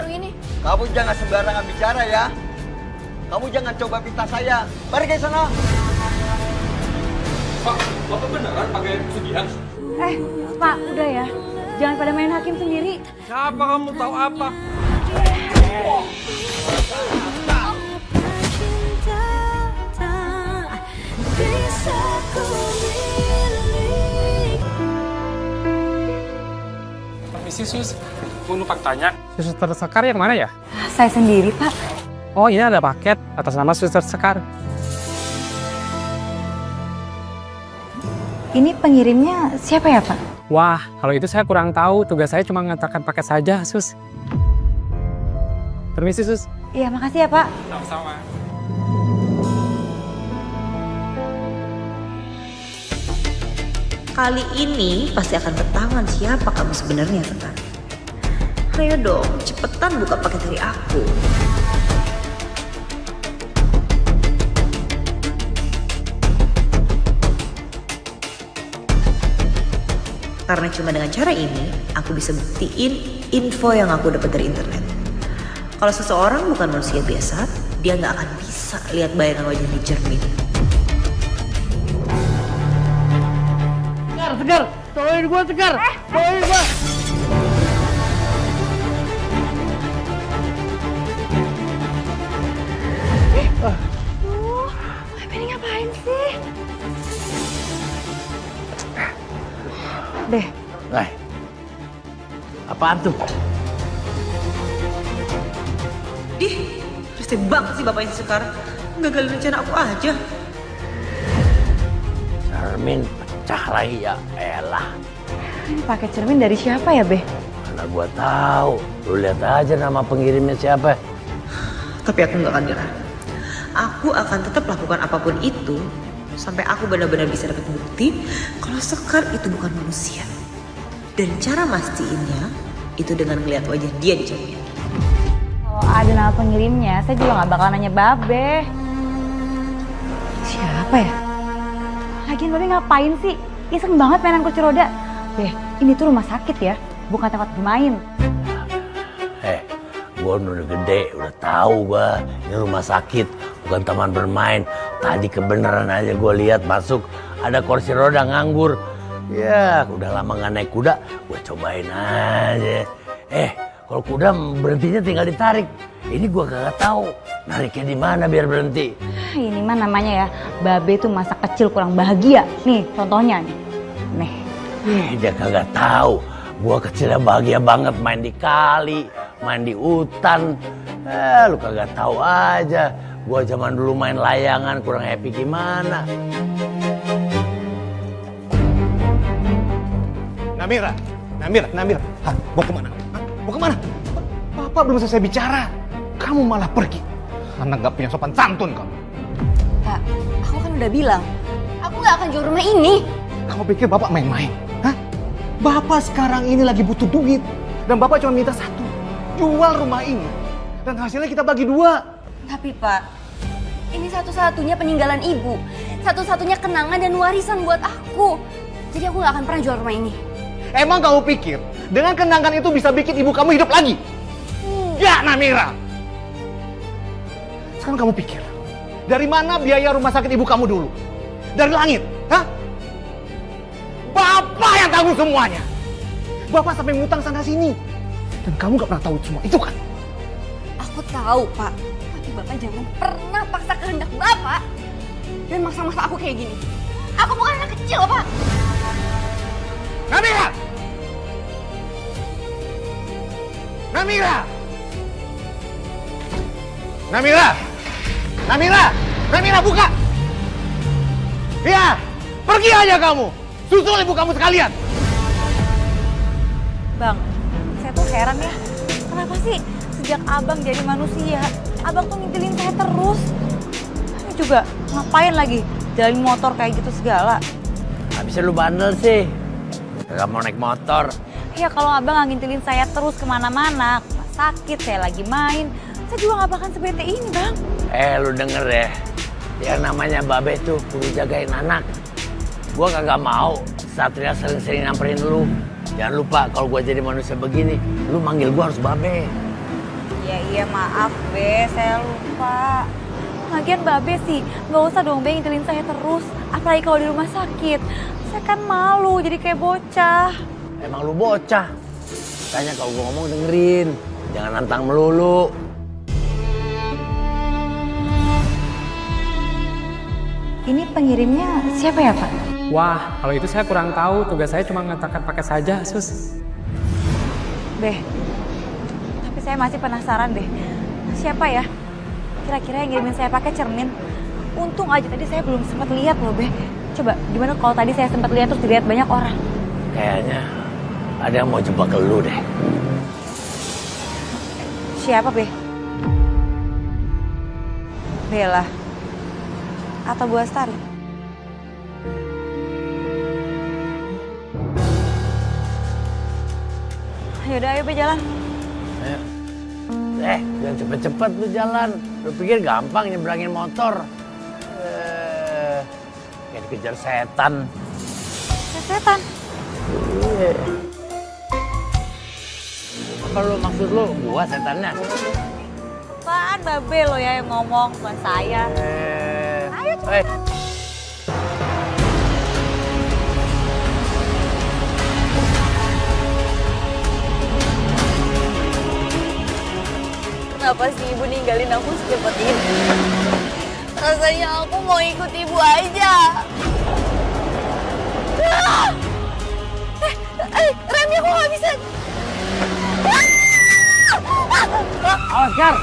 baru ini? Kamu jangan sembarangan bicara ya. Kamu jangan coba pinta saya. Pergi sana. Pak, Bapak beneran pakai pesugihan? Pak, udah ya. Jangan pada main hakim sendiri. Siapa kamu tahu apa? Permisi Sus, mau numpang tanya, Suster Sekar yang mana ya? Saya sendiri, Pak. Oh ini ada paket atas nama Suster Sekar. Ini pengirimnya siapa ya, Pak? Wah, kalau itu saya kurang tahu. Tugas saya cuma mengantarkan paket saja, Sus. Permisi, Sus. Iya, makasih ya, Pak. Sama-sama. Kali ini pasti akan ketahuan siapa kamu sebenarnya, Sekar. Ayo dong, cepetan buka paket dari aku. Karena cuma dengan cara ini, aku bisa buktiin info yang aku dapat dari internet. Kalau seseorang bukan manusia biasa, dia nggak akan bisa lihat bayangan wajah di cermin. Tegar, tolongin gua Tegar. Tolongin gua. Ini ngapain sih? Deh, Apaan tuh? Ih, rese banget sih bapaknya si Sekar. Gagalin rencana aku aja. Cermin pecah lagi ya. Elah. ini pakai cermin dari siapa ya, Beh? Mana gua tahu. Lu lihat aja nama pengirimnya siapa. Tapi aku nggak akan nyerah. Aku akan tetap lakukan apapun itu sampai aku benar-benar bisa dapat bukti kalau Sekar itu bukan manusia. Dan cara mastiinnya itu dengan melihat wajah dia di cermin. Kalau ada nama pengirimnya, saya juga nggak bakal nanya Babe. Siapa ya? Lagian Babe ngapain sih? Iseng banget mainan kursi roda. Beh, ini tuh rumah sakit ya, bukan tempat bermain. Gua udah gede, udah tahu gua ini rumah sakit, bukan taman bermain. Tadi kebenaran aja gua lihat masuk ada kursi roda nganggur. Ya, udah lama nggak naik kuda, gua cobain aja. Kalau kuda berhentinya tinggal ditarik. Ini gua kagak tahu nariknya di mana biar berhenti. Ini mah namanya ya, Babe tuh masa kecil kurang bahagia. Nih, contohnya nih. Nih. Dia kagak tahu. Gua kecilnya bahagia banget main di kali, main di hutan. Lu kagak tahu aja. Gua zaman dulu main layangan kurang happy gimana. Namira. Hah, mau kemana? Mau kemana? Bapak belum selesai bicara. Kamu malah pergi. Anak gak punya sopan santun kamu. Pak, aku kan udah bilang, aku nggak akan jual rumah ini. Kamu pikir Bapak main-main? Hah? Bapak sekarang ini lagi butuh duit. Dan Bapak cuma minta satu. Jual rumah ini. Dan hasilnya kita bagi dua. Tapi Pak, ini satu-satunya peninggalan ibu. Satu-satunya kenangan dan warisan buat aku. Jadi aku nggak akan pernah jual rumah ini. Emang kamu pikir dengan kenangan itu bisa bikin ibu kamu hidup lagi? Enggak, Namira. Sekarang kamu pikir, dari mana biaya rumah sakit ibu kamu dulu? Dari langit, hah? Bapak yang tanggung semuanya. Bapak sampai ngutang sana sini. Dan kamu gak pernah tahu semua itu kan? Aku tahu Pak, tapi Bapak jangan pernah paksa kehendak Bapak dan maksa-maksa aku kayak gini. Aku bukan anak kecil Pak. Namira! Namira! Namira! Namira! Namira, buka! Ya, pergi aja kamu! Susul ibu kamu sekalian! Bang, saya tuh heran ya. Kenapa sih sejak Abang jadi manusia, Abang tuh ngintilin saya terus? Ini juga ngapain lagi jalan motor kayak gitu segala? Habisnya lu bandel sih. Gak mau naik motor. Ya kalau Abang nggak ngintilin saya terus kemana-mana, ke rumah sakit, saya lagi main, saya juga nggak bakal sebete ini, Bang. Lu denger ya. Yang namanya Babe tuh kudu jagain anak. Gua kagak mau Satria sering-sering nyamperin lu. Jangan lupa kalau gua jadi manusia begini, lu manggil gua harus Babe. Iya maaf Be, saya lupa. Lagian Mbak Be sih, nggak usah dong Be ngintilin saya terus. Apalagi kalau di rumah sakit. Saya kan malu jadi kayak bocah. Emang lu bocah. Tanya kalau gua ngomong dengerin. Jangan nantang melulu. Ini pengirimnya siapa ya Pak? Wah, kalau itu saya kurang tahu. Tugas saya cuma mengatakan pakai saja, Sus. Be, tapi saya masih penasaran deh. Siapa ya? Kira-kira yang ngirimin saya pakai cermin? Untung aja tadi saya belum sempat lihat loh Be. Coba gimana kalau tadi saya sempat lihat terus dilihat banyak orang? Kayaknya ada yang mau jebak ke lu deh. Siapa Be? Bella atau Bu Astari? Yaudah ayo Be jalan. Ayo. Jangan cepet-cepet lu jalan. Lu pikir gampang nyebrangin motor? Kayak dikejar setan. Setan? Iya. Apa lu maksud lu gua setannya? Apaan Mbak Be lo ya yang ngomong, bukan saya. Ayo cepetan. Kenapa sih ibu ninggalin aku secepat ini? Rasanya aku mau ikut ibu aja. Remnya kok nggak bisa? Awas, Kar!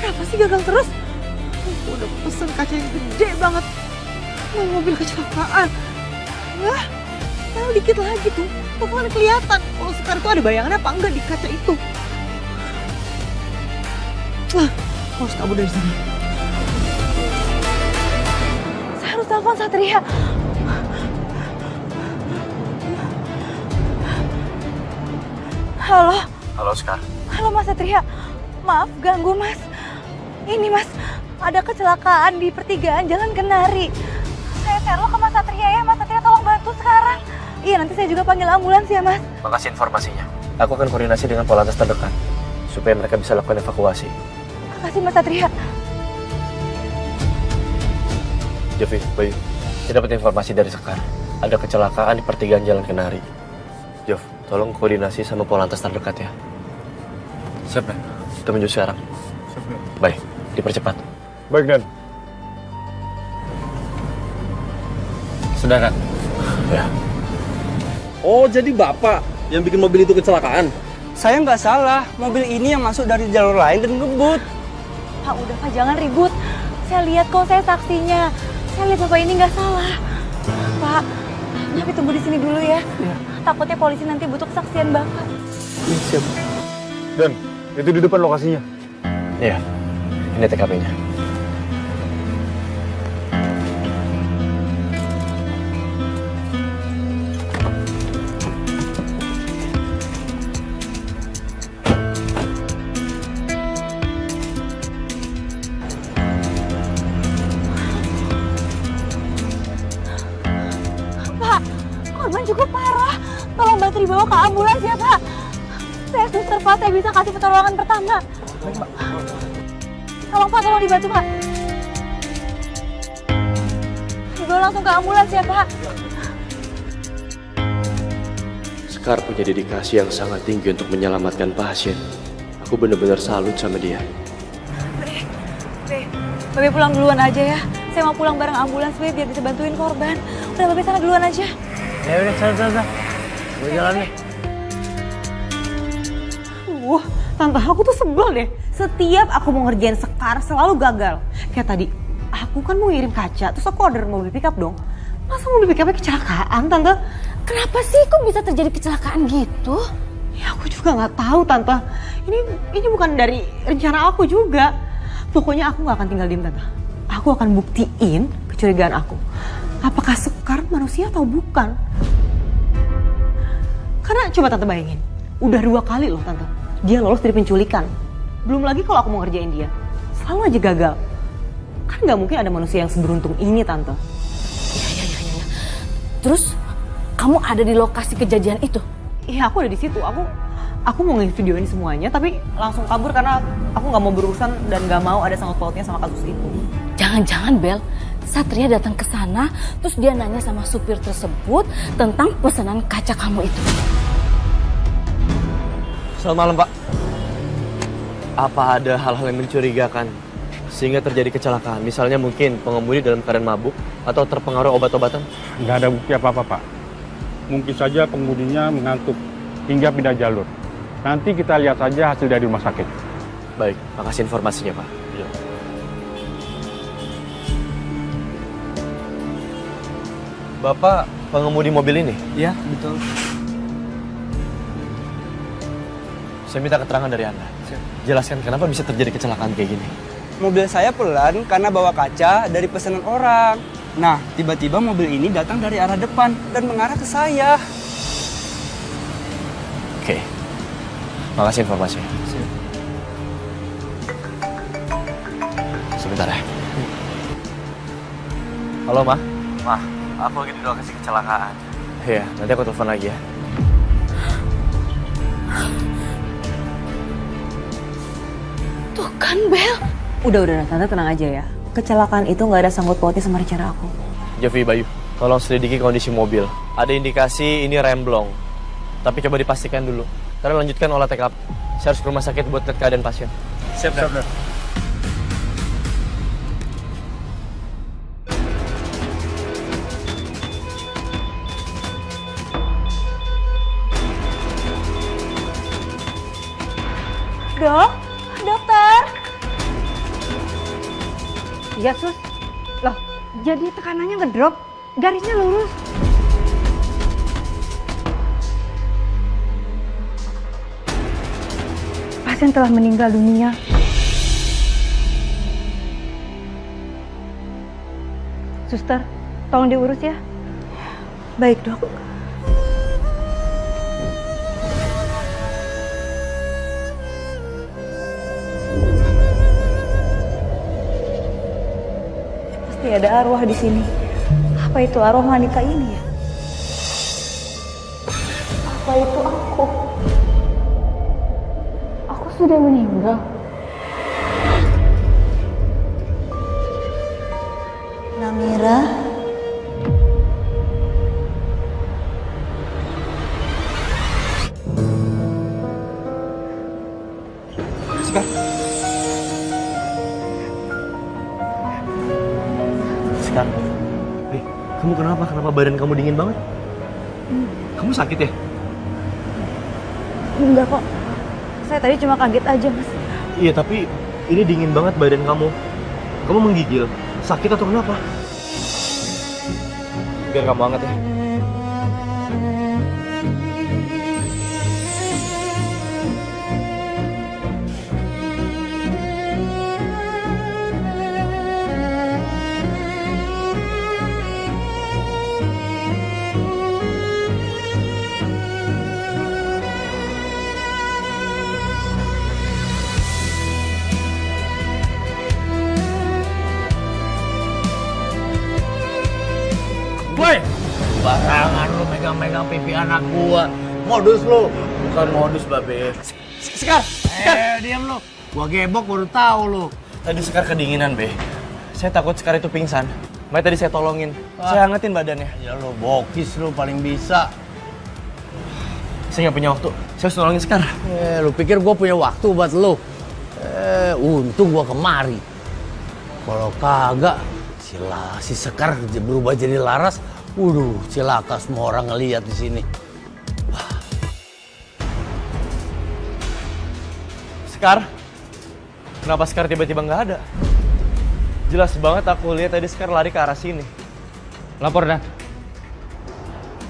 Kenapa sih gagal terus? Aku udah pesen kaca yang gede banget. Mau mobil kecelakaan. Wah, tahu dikit lagi tuh. Bakalan kelihatan kalau sekarang tuh ada bayangan apa enggak di kaca itu. Wah, aku harus kabur dari sini. Saya harus telepon Satria. Halo. Halo, Sekar. Halo Mas Satria. Maaf ganggu Mas. Ini Mas, ada kecelakaan di pertigaan Jalan Kenari. Saya share ke Mas Satria ya. Mas Satria tolong bantu sekarang. Iya, nanti saya juga panggil ambulans ya Mas. Makasih informasinya. Aku akan koordinasi dengan Polantas terdekat supaya mereka bisa lakukan evakuasi. Makasih Mas Satria. Jovi, Bayu, saya dapat informasi dari Sekar. Ada kecelakaan di pertigaan Jalan Kenari. Jov, tolong koordinasi sama Polantas terdekat ya. Siap, Dan. Kita menuju sekarang. Baik, dipercepat. Baik, Dan. Sudah, kan? Ya. Oh, jadi Bapak yang bikin mobil itu kecelakaan? Saya nggak salah. Mobil ini yang masuk dari jalur lain dan ngebut. Pak, udah Pak, jangan ribut. Saya lihat kok, saya saksinya. Saya lihat Bapak ini nggak salah. Pak, tapi tunggu di sini dulu ya. Takutnya polisi nanti butuh kesaksian Bapak. Siap. Dan, itu di depan lokasinya. Iya, ini TKP-nya. Pak, korban cukup parah. Tolong bantu dibawa ke ambulans ya Pak. Saya suster Pak, saya bisa kasih pertolongan pertama. Tolong Pak, tolong dibantu Pak. Dibawa langsung ke ambulans ya Pak. Sekar punya dedikasi yang sangat tinggi untuk menyelamatkan pasien. Aku benar-benar salut sama dia. Babe pulang duluan aja ya. Saya mau pulang bareng ambulans Babe biar bisa bantuin korban. Udah Babe sana duluan aja. Ya udah, sana. Gue jalan nih. Wah, tante aku tuh sebel deh. Setiap aku mau ngerjain Sekar selalu gagal. Kayak tadi, aku kan mau ngirim kaca, terus aku order mobil pickup dong. Masa mobil pickupnya kecelakaan, tante? Kenapa sih kok bisa terjadi kecelakaan gitu? Ya aku juga nggak tahu, tante. Ini bukan dari rencana aku juga. Pokoknya aku nggak akan tinggal diem, tante. Aku akan buktiin kecurigaan aku. Apakah Sekar manusia atau bukan? Karena coba tante bayangin, udah 2 kali loh tante, dia lolos dari penculikan. Belum lagi kalau aku mau ngerjain dia, selalu aja gagal. Kan nggak mungkin ada manusia yang seberuntung ini, Tante. Ya. Terus kamu ada di lokasi kejadian itu? Iya, aku ada di situ. Aku mau nge-videoin semuanya, tapi langsung kabur karena aku nggak mau berurusan dan nggak mau ada sangkut pautnya sama kasus itu. Jangan-jangan Bel, Satria datang ke sana, terus dia nanya sama supir tersebut tentang pesanan kaca kamu itu. Selamat malam, Pak. Apa ada hal-hal yang mencurigakan sehingga terjadi kecelakaan? Misalnya mungkin pengemudi dalam keadaan mabuk atau terpengaruh obat-obatan? Nggak ada bukti apa-apa, Pak. Mungkin saja pengemudinya mengantuk hingga pindah jalur. Nanti kita lihat saja hasil dari rumah sakit. Baik, makasih informasinya, Pak. Bapak pengemudi mobil ini? Ya, betul. Saya minta keterangan dari Anda. Jelaskan kenapa bisa terjadi kecelakaan kayak gini. Mobil saya pelan karena bawa kaca dari pesanan orang. Nah, tiba-tiba mobil ini datang dari arah depan dan mengarah ke saya. Oke. Makasih informasinya. Sebentar ya. Halo, Ma. Ma, aku lagi di lokasi kecelakaan. Iya, nanti aku telepon lagi ya. Tuh kan Bel. Udah, Tante tenang aja ya. Kecelakaan itu nggak ada sangkut pautnya sama rencana aku. Jovi, Bayu, tolong selidiki kondisi mobil. Ada indikasi ini remblong. Tapi coba dipastikan dulu. Karena lanjutkan olah TKP. Saya harus ke rumah sakit buat lihat keadaan pasien. Siap, Dan. Dokter. Iya, Sus. Loh, jadi tekanannya ngedrop, garisnya lurus. Pasien telah meninggal dunia. Suster, tolong diurus ya. Baik, Dok. Pasti ada arwah di sini. Apa itu arwah wanita ini ya? Apa itu aku? Aku sudah meninggal. Namira. Sekar. Kamu kenapa? Kenapa badan kamu dingin banget? Kamu sakit ya? Enggak kok. Saya tadi cuma kaget aja, Mas. Iya, tapi ini dingin banget badan kamu. Kamu menggigil. Sakit atau kenapa? Biar kamu hangat ya. Woi, barangan lu megang-megang pipi anak gua. Modus lu. Bukan modus, Babe. Sekar! Diam lu. Gua gebok baru tahu lu. Tadi Sekar kedinginan, Be. Saya takut Sekar itu pingsan. Makanya tadi saya tolongin. Saya hangatin badannya. Ya lu bokis lu paling bisa. Saya nggak punya waktu. Saya harus nolongin Sekar. Lu pikir gua punya waktu buat lu? Untung gua kemari. Kalau kagak, si Sekar berubah jadi Laras. Waduh, cilaka semua orang ngeliat di sini. Sekar? Kenapa Sekar tiba-tiba nggak ada? Jelas banget aku lihat tadi Sekar lari ke arah sini. Lapor, Dan.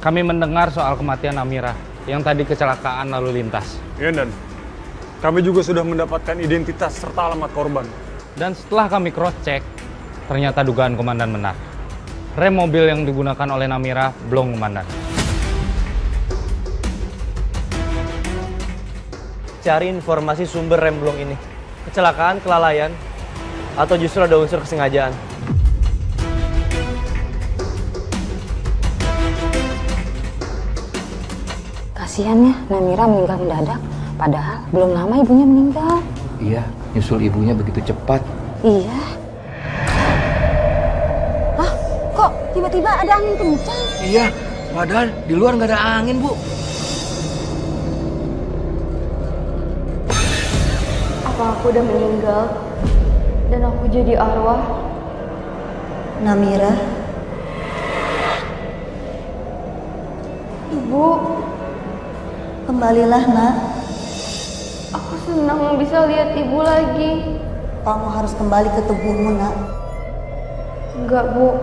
Kami mendengar soal kematian Amira yang tadi kecelakaan lalu lintas. Iya, Dan. Kami juga sudah mendapatkan identitas serta alamat korban. Dan setelah kami cross-check, ternyata dugaan komandan benar. Rem mobil yang digunakan oleh Namira blong, komandan. Cari informasi sumber rem blong ini. Kecelakaan, kelalaian, atau justru ada unsur kesengajaan? Kasihan ya, Namira meninggal mendadak. Padahal belum lama ibunya meninggal. Iya, nyusul ibunya begitu cepat. Iya. Hah? Kok tiba-tiba ada angin kencang? Iya, padahal di luar nggak ada angin, Bu. Apa aku udah meninggal? Dan aku jadi arwah? Namira, Ibu, kembalilah nak. aku senang bisa lihat ibu lagi. Kamu harus kembali ke tubuhmu nak. Enggak, Bu.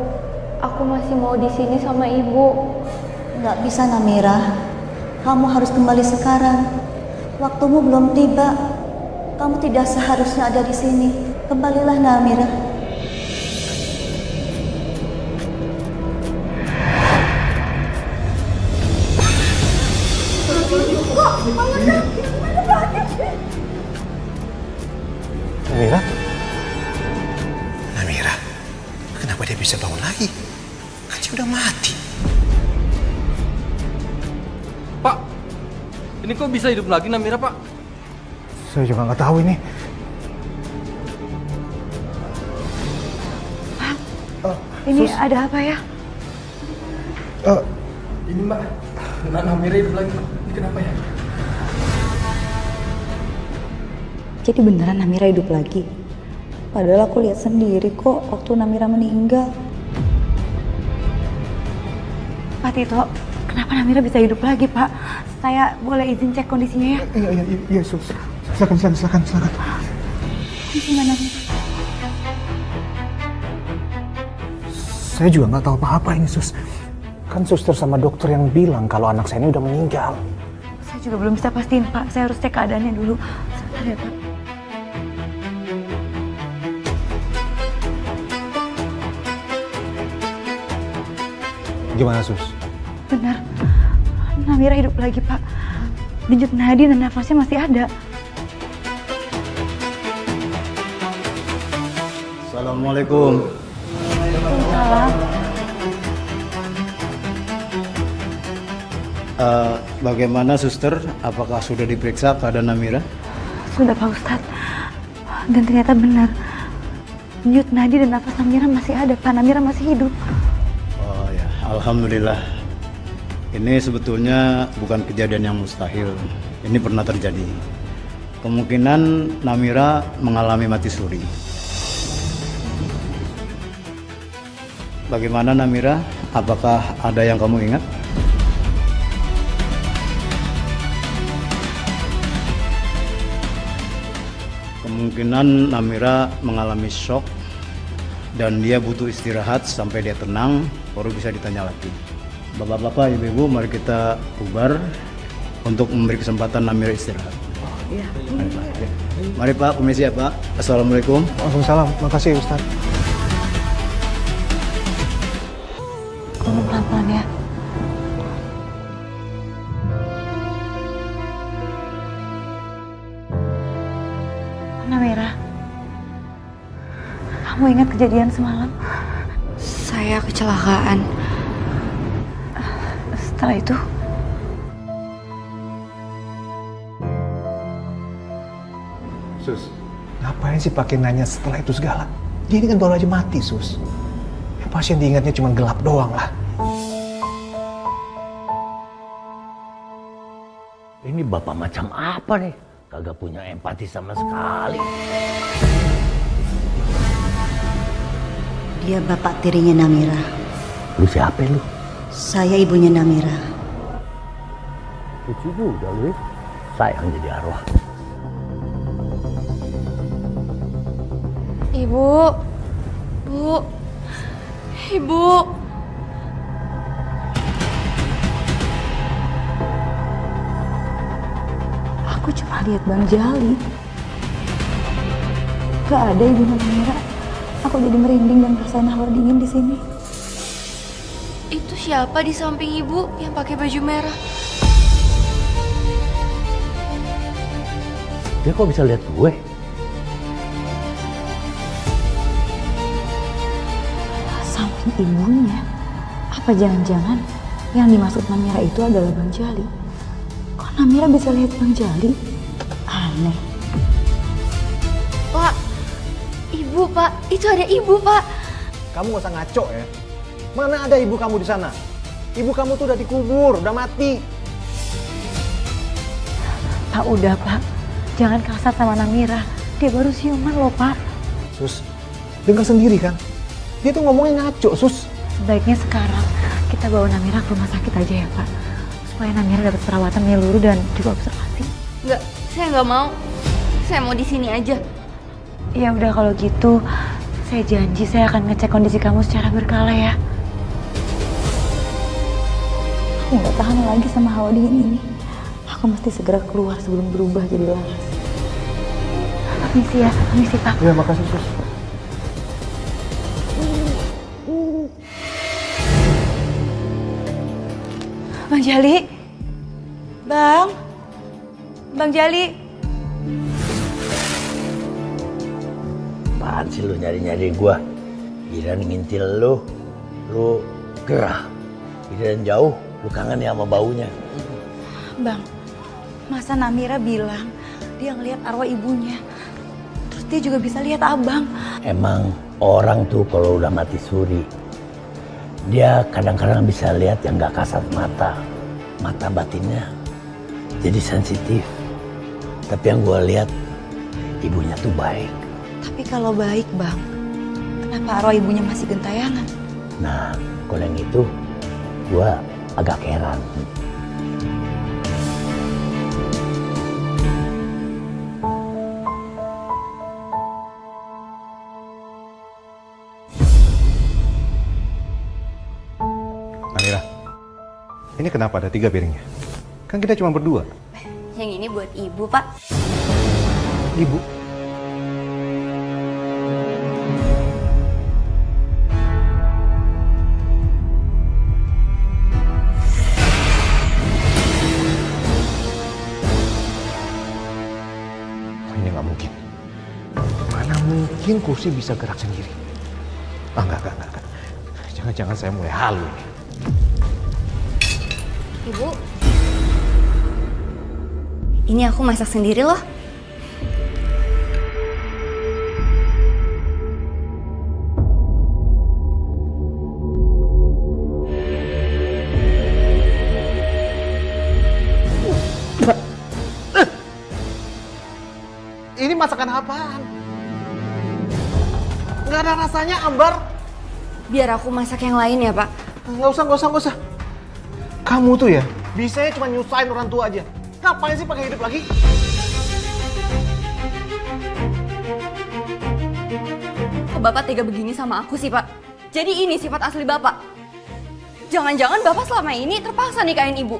Aku masih mau di sini sama ibu. Nggak bisa Namira. Kamu harus kembali sekarang. Waktumu belum tiba. Kamu tidak seharusnya ada di sini. Kembalilah Namira. Namira? Namira, kenapa dia bisa bangun lagi? Kan dia udah mati. Pak, ini kok bisa hidup lagi Namira, Pak? Saya juga nggak tahu ini. Ini ada apa ya? Ini Mbak, Namira hidup lagi. Ini kenapa ya? Jadi beneran Namira hidup lagi? Padahal aku lihat sendiri kok waktu Namira meninggal. Pak Tito, kenapa Namira bisa hidup lagi, Pak? Saya boleh izin cek kondisinya ya? Iya, Sus. Silakan. Kondisinya Namira. Saya juga nggak tahu apa-apa ini, Sus. Kan suster sama dokter yang bilang kalau anak saya ini udah meninggal. Saya juga belum bisa pastiin, Pak. Saya harus cek keadaannya dulu. Sebentar ya, Pak. Gimana, Sus? Benar. Namira hidup lagi, Pak. Denyut nadi dan nafasnya masih ada. Assalamualaikum. Salam. Bagaimana suster? Apakah sudah diperiksa keadaan Namira? Sudah, Pak Ustadz. Dan ternyata benar. Denyut nadi dan nafas Namira masih ada, Pak. Namira masih hidup. Oh ya, alhamdulillah. Ini sebetulnya bukan kejadian yang mustahil. Ini pernah terjadi. Kemungkinan Namira mengalami mati suri. Bagaimana Namira? Apakah ada yang kamu ingat? Kemungkinan Namira mengalami shock dan dia butuh istirahat sampai dia tenang, baru bisa ditanya lagi. Bapak-bapak, ibu-ibu, mari kita bubar untuk memberi kesempatan Namira istirahat. Iya. Mari Pak. Mari Pak, permisi ya Pak. Assalamualaikum. Waalaikumsalam. Makasih, Ustaz. Tolong pelan-pelan ya. Namira, kamu ingat kejadian semalam? Saya kecelakaan. Setelah itu, Sus, ngapain sih pakai nanya setelah itu segala? Dia ini kan baru aja mati, Sus. Ya, pasien diingatnya cuma gelap doang lah. Ini bapak macam apa nih? Kagak punya empati sama sekali. Dia bapak tirinya Namira. Lu siapa lu? Saya ibunya Namira. Lucu juga lu. Sayang jadi arwah. Ibu. Bu. Ibu. Aku cuma lihat Bang Jali. Gak ada ibunya Namira. Aku jadi merinding dan ngerasain hawa dingin di sini. Itu siapa di samping ibu yang pakai baju merah? Dia kok bisa lihat gue? ibunya. Apa jangan-jangan yang dimaksud Namira itu adalah Bang Jali? Kok Namira bisa lihat Bang Jali? Aneh. Pak, ibu pak, itu ada ibu pak. Kamu gak usah ngaco ya. Mana ada ibu kamu di sana? Ibu kamu tuh udah dikubur, udah mati. Pak, udah Pak. Jangan kasar sama Namira. Dia baru siuman loh Pak. Sus, dengar sendiri kan? Dia tuh ngomongnya ngaco, Sus. Sebaiknya sekarang kita bawa Namira ke rumah sakit aja ya Pak. Supaya Namira dapat perawatan menyeluruh dan juga observasi. Enggak, saya nggak mau. Saya mau di sini aja. Ya udah kalau gitu, saya janji saya akan ngecek kondisi kamu secara berkala ya. Aku nggak tahan lagi sama hawa dingin ini. Aku mesti segera keluar sebelum berubah jadi laras. Permisi ya, permisi Pak. Ya, makasih Sus. Bang Jali. Bang Jali. Apaan sih lu nyari-nyari gua? Giliran ngintil lu gerah. Giliran jauh, lu kangen ya sama baunya. Bang, masa Namira bilang dia ngelihat arwah ibunya. Terus dia juga bisa lihat abang. Emang orang tuh kalau udah mati suri, dia kadang-kadang bisa lihat yang gak kasat mata. Mata batinnya jadi sensitif. Tapi yang gua lihat, ibunya tuh baik. Tapi kalau baik bang, kenapa arwah ibunya masih gentayangan? Nah, kalau yang itu, gua agak heran. Namira, ini kenapa ada 3 piringnya? Kan kita cuma berdua. Yang ini buat ibu pak. Ibu? Ini nggak mungkin. Mana mungkin kursi bisa gerak sendiri? Ah, enggak. Jangan-jangan saya mulai halu ini. Ibu, ini aku masak sendiri loh. Ini masakan apaan? Nggak ada rasanya, Ambar. Biar aku masak yang lain ya pak. Nggak usah. Kamu tuh ya, bisanya cuma nyusahin orang tua aja. Ngapain sih pakai hidup lagi? Kok bapak tega begini sama aku sih pak? Jadi ini sifat asli bapak. Jangan-jangan bapak selama ini terpaksa nikahin ibu.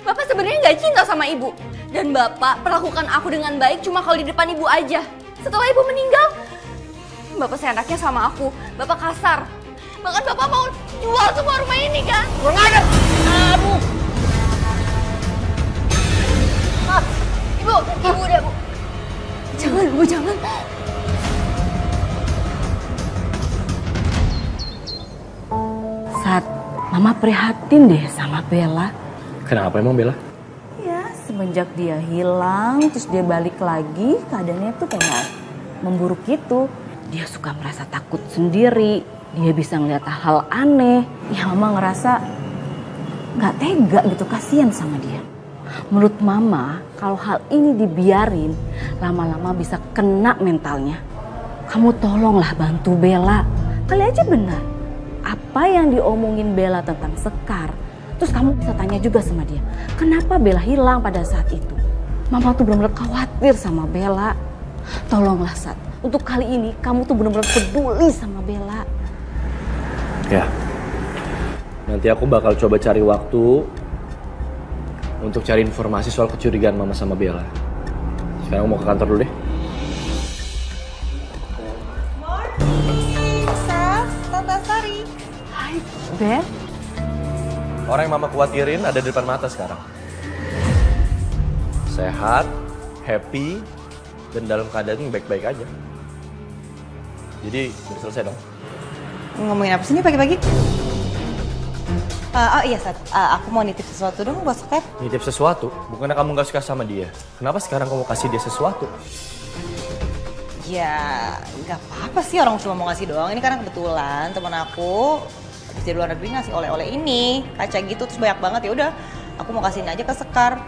Bapak sebenarnya nggak cinta sama ibu. Dan bapak perlakukan aku dengan baik cuma kalau di depan ibu aja. Setelah ibu meninggal, bapak seenaknya sama aku. Bapak kasar. Bahkan bapak mau jual semua rumah ini kan? Kurang ajar! Ibu, ibu udah bu. Jangan bu, jangan. Saat Mama prihatin deh sama Bella. Kenapa emang Bella? Ya, semenjak dia hilang, terus dia balik lagi, keadaannya tuh kayak memburuk gitu. Dia suka merasa takut sendiri, dia bisa ngeliat hal aneh. Ya Mama ngerasa gak tega gitu, kasihan sama dia. Menurut Mama, kalau hal ini dibiarin, lama-lama bisa kena mentalnya. Kamu tolonglah bantu Bella. Kali aja benar. Apa yang diomongin Bella tentang Sekar, terus kamu bisa tanya juga sama dia, kenapa Bella hilang pada saat itu? Mama tuh benar-benar khawatir sama Bella. Tolonglah Sat, untuk kali ini kamu tuh benar-benar peduli sama Bella. Ya, nanti aku bakal coba cari waktu untuk cari informasi soal kecurigaan Mama sama Bella. Sekarang aku mau ke kantor dulu deh. Bel? Orang yang Mama khawatirin ada di depan mata sekarang. Sehat, happy, dan dalam keadaan baik-baik aja. Jadi udah selesai dong. Ngomongin apa sih nih pagi-pagi? Oh iya, Sat. Aku mau nitip sesuatu dong buat Sekar. Nitip sesuatu? Bukannya kamu gak suka sama dia? Kenapa sekarang kamu kasih dia sesuatu? Ya, nggak apa-apa sih, orang cuma mau ngasih doang. Ini karena kebetulan teman aku habis dari luar negeri ngasih oleh-oleh ini. Kaca gitu, terus banyak banget. Ya udah, aku mau kasihin aja ke Sekar.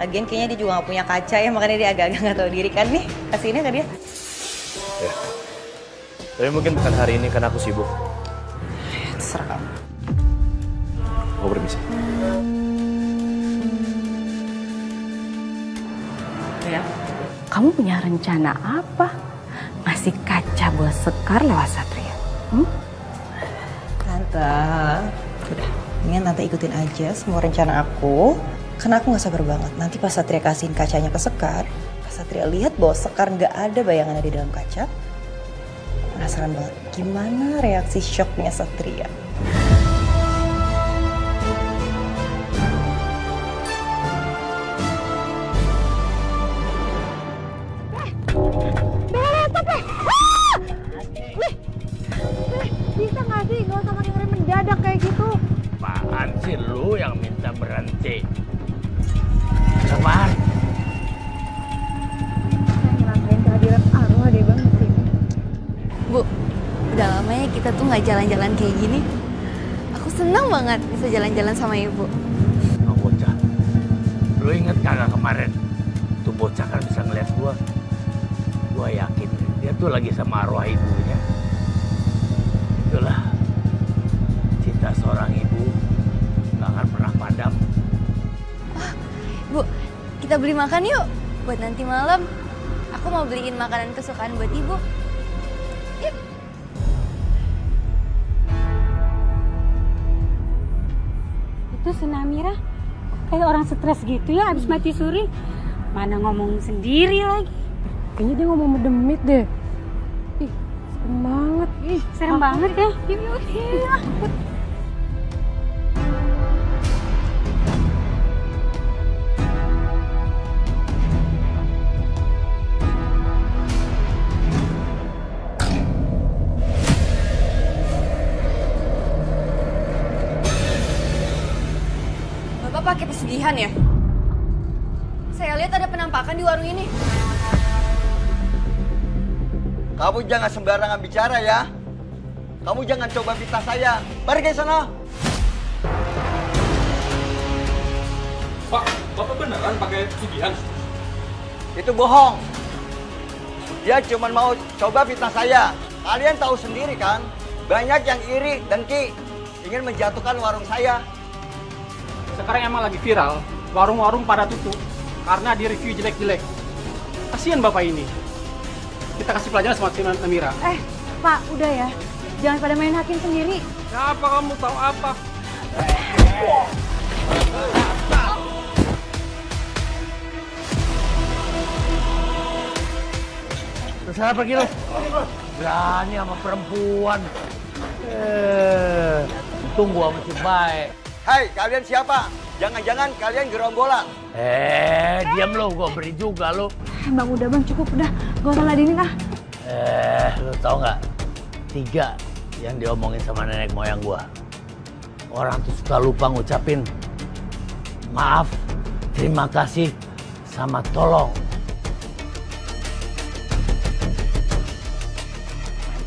Lagian kayaknya dia juga nggak punya kaca ya, makanya dia agak-agak nggak tahu diri kan nih. Kasihinnya ke dia. Ya. Tapi mungkin bukan hari ini karena aku sibuk. Terserah kamu. Aku permisi. Ya. Kamu punya rencana apa? Ngasih kaca buat Sekar lewat Satria? Tante, udah. Mendingan Tante ikutin aja semua rencana aku. Karena aku gak sabar banget. Nanti pas Satria kasihin kacanya ke Sekar, pas Satria lihat bahwa Sekar gak ada bayangannya di dalam kaca, penasaran banget gimana reaksi shocknya Satria. Bisa nggak sih nggak usah pakai rem mendadak kayak gitu? Apaan sih lu yang minta berhenti? Sabar. Saya ngerasain kehadiran arwah deh bang di sini. Bu, udah lama ya kita tuh nggak jalan-jalan kayak gini. Aku senang banget bisa jalan-jalan sama ibu. Oh, bocah. Lu inget kagak kemarin? Tuh bocah kan bisa ngeliat gua. Gua yakin dia tuh lagi sama arwah ibunya. Itulah cinta seorang ibu gak akan pernah padam. Bu, kita beli makan yuk buat nanti malam. Aku mau beliin makanan kesukaan buat ibu. Yuk. Itu Sunamira kayak orang stres gitu ya abis mati suri. Mana ngomong sendiri lagi. Kayaknya dia ngomong medemit deh. Ih, serem banget. Ih, serem banget ya. Iya. Bapak pakai pesugihan ya? Saya lihat ada penampakan di warung ini. Kamu jangan sembarangan bicara ya. Kamu jangan coba fitnah saya. Pergi sana. Pak, Bapak beneran pakai pesugihan? Itu bohong. Dia cuma mau coba fitnah saya. Kalian tahu sendiri kan, banyak yang iri, dengki, ingin menjatuhkan warung saya. Sekarang emang lagi viral, warung-warung pada tutup karena di-review jelek-jelek. Kasihan Bapak ini. Kita kasih pelajaran sama tim Namira. Pak, udah ya. Jangan pada main hakim sendiri. Siapa kamu tahu apa? Terserah pergi lu. Berani sama perempuan. Untung gua masih baik. Hai, kalian siapa? Jangan-jangan kalian gerombolan. Diam lu, gua beri juga lu. Bang, udah bang, cukup udah. Gak usah ladenin ah. Lu tau nggak? 3 yang diomongin sama nenek moyang gua. Orang tuh suka lupa ngucapin maaf, terima kasih, sama tolong.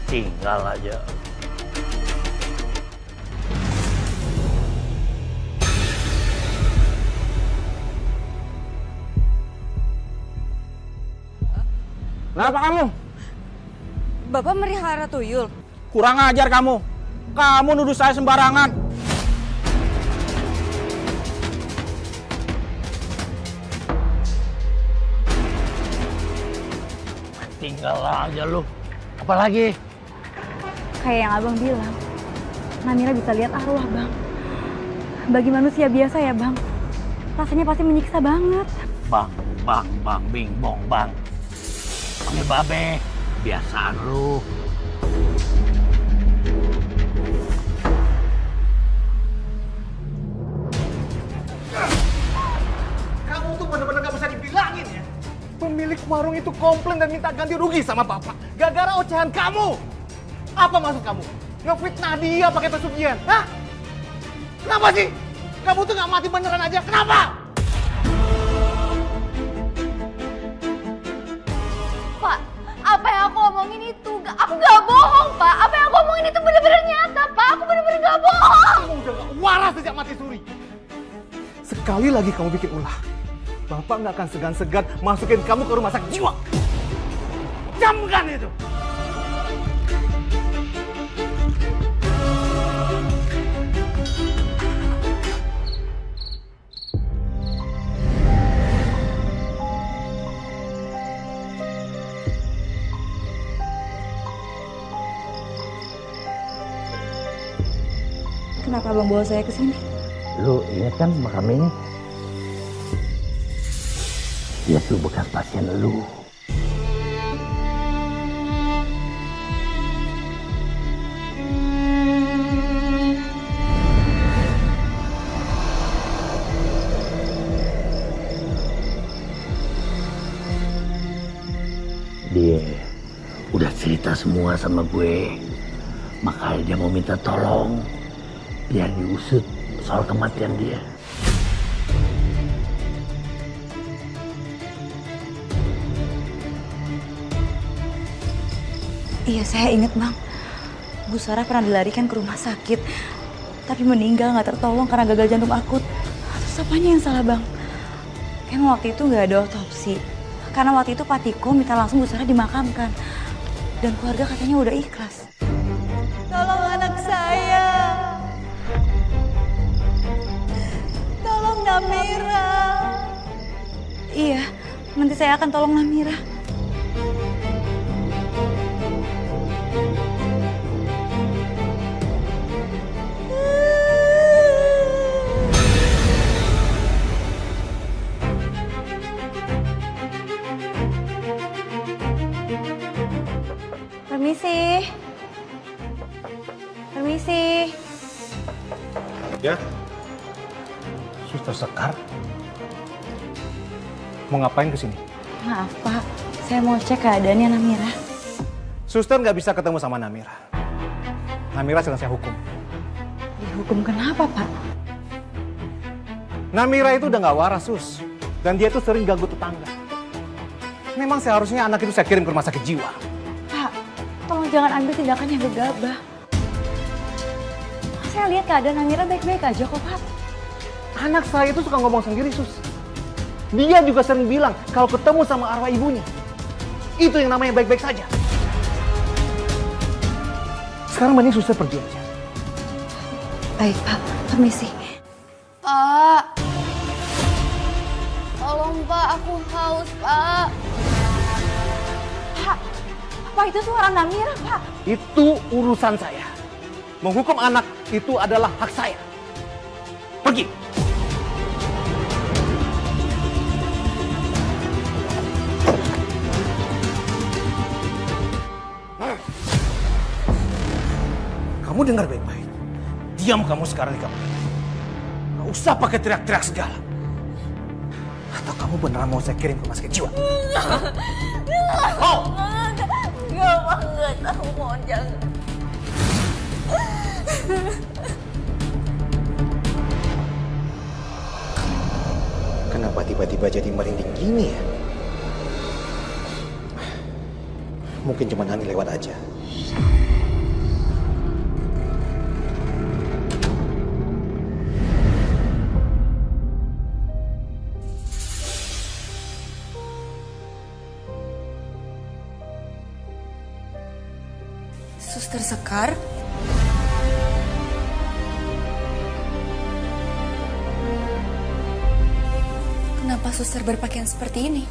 Tinggal aja. Kenapa kamu? Bapak melihara tuyul. Kurang ajar kamu. Kamu nuduh saya sembarangan. Tinggal aja lu. Apalagi? Kayak yang abang bilang, Namira bisa lihat arwah bang. Bagi manusia biasa ya bang, rasanya pasti menyiksa banget. Bang, bing, bong, bang. Panggil babe, biasaan lu. Kamu tuh bener-bener gak bisa dibilangin ya. Pemilik warung itu komplain dan minta ganti rugi sama bapak. Gara-gara ocehan kamu. Apa maksud kamu? ngefitnah dia pakai pesugihan. Hah? Kenapa sih? Kamu tuh nggak mati beneran aja. Kenapa? Pak, apa yang aku omongin itu, aku gak bohong, Pak. Apa yang aku omongin itu bener-bener nyata, Pak. Aku bener-bener gak bohong. Kamu udah gak waras sejak mati suri. Sekali lagi kamu bikin ulah, Bapak nggak akan segan-segan masukin kamu ke rumah sakit jiwa. Camkan itu. Kenapa abang bawa saya ke sini? Lu ingat kan makam ini? Dia tuh bekas pasien lu. Dia udah cerita semua sama gue. Makanya dia mau minta tolong biar diusut soal kematian dia. Iya, saya ingat bang. Bu Sarah pernah dilarikan ke rumah sakit, tapi meninggal nggak tertolong karena gagal jantung akut. Terus apanya yang salah bang? Kan waktu itu nggak ada otopsi, karena waktu itu Pak Tiko minta langsung Bu Sarah dimakamkan. Dan keluarga katanya udah ikhlas. Tolong anak saya. Tolong Namira. Iya, nanti saya akan tolong Namira. Permisi. Permisi. Ya. Suster Sekar. Mau ngapain kesini? Maaf Pak, saya mau cek keadaannya Namira. Suster nggak bisa ketemu sama Namira. Namira sedang saya hukum. Dihukum kenapa Pak? Namira itu udah nggak waras, Sus. Dan dia tuh sering ganggu tetangga. Memang seharusnya anak itu saya kirim ke rumah sakit jiwa. Pak, tolong jangan ambil tindakan yang gegabah. Saya lihat keadaan Namira baik-baik aja kok Pak. Anak saya itu suka ngomong sendiri, Sus. Dia juga sering bilang kalau ketemu sama arwah ibunya. Itu yang namanya baik-baik saja. Sekarang mending Suster pergi aja. Baik Pak, permisi. Pak. Tolong Pak, aku haus Pak. Pak, apa itu suara Namira Pak? Itu urusan saya. Menghukum anak itu adalah hak saya. Pergi. Kamu dengar baik-baik. Diam kamu sekarang di kamar. Gak usah pakai teriak-teriak segala. Atau kamu beneran mau saya kirim ke rumah sakit jiwa? Oh! Gak banget, aku mau jangan. Kenapa tiba-tiba jadi merinding gini ya? Mungkin cuma angin lewat aja. Suster Sekar? Kenapa suster berpakaian seperti ini?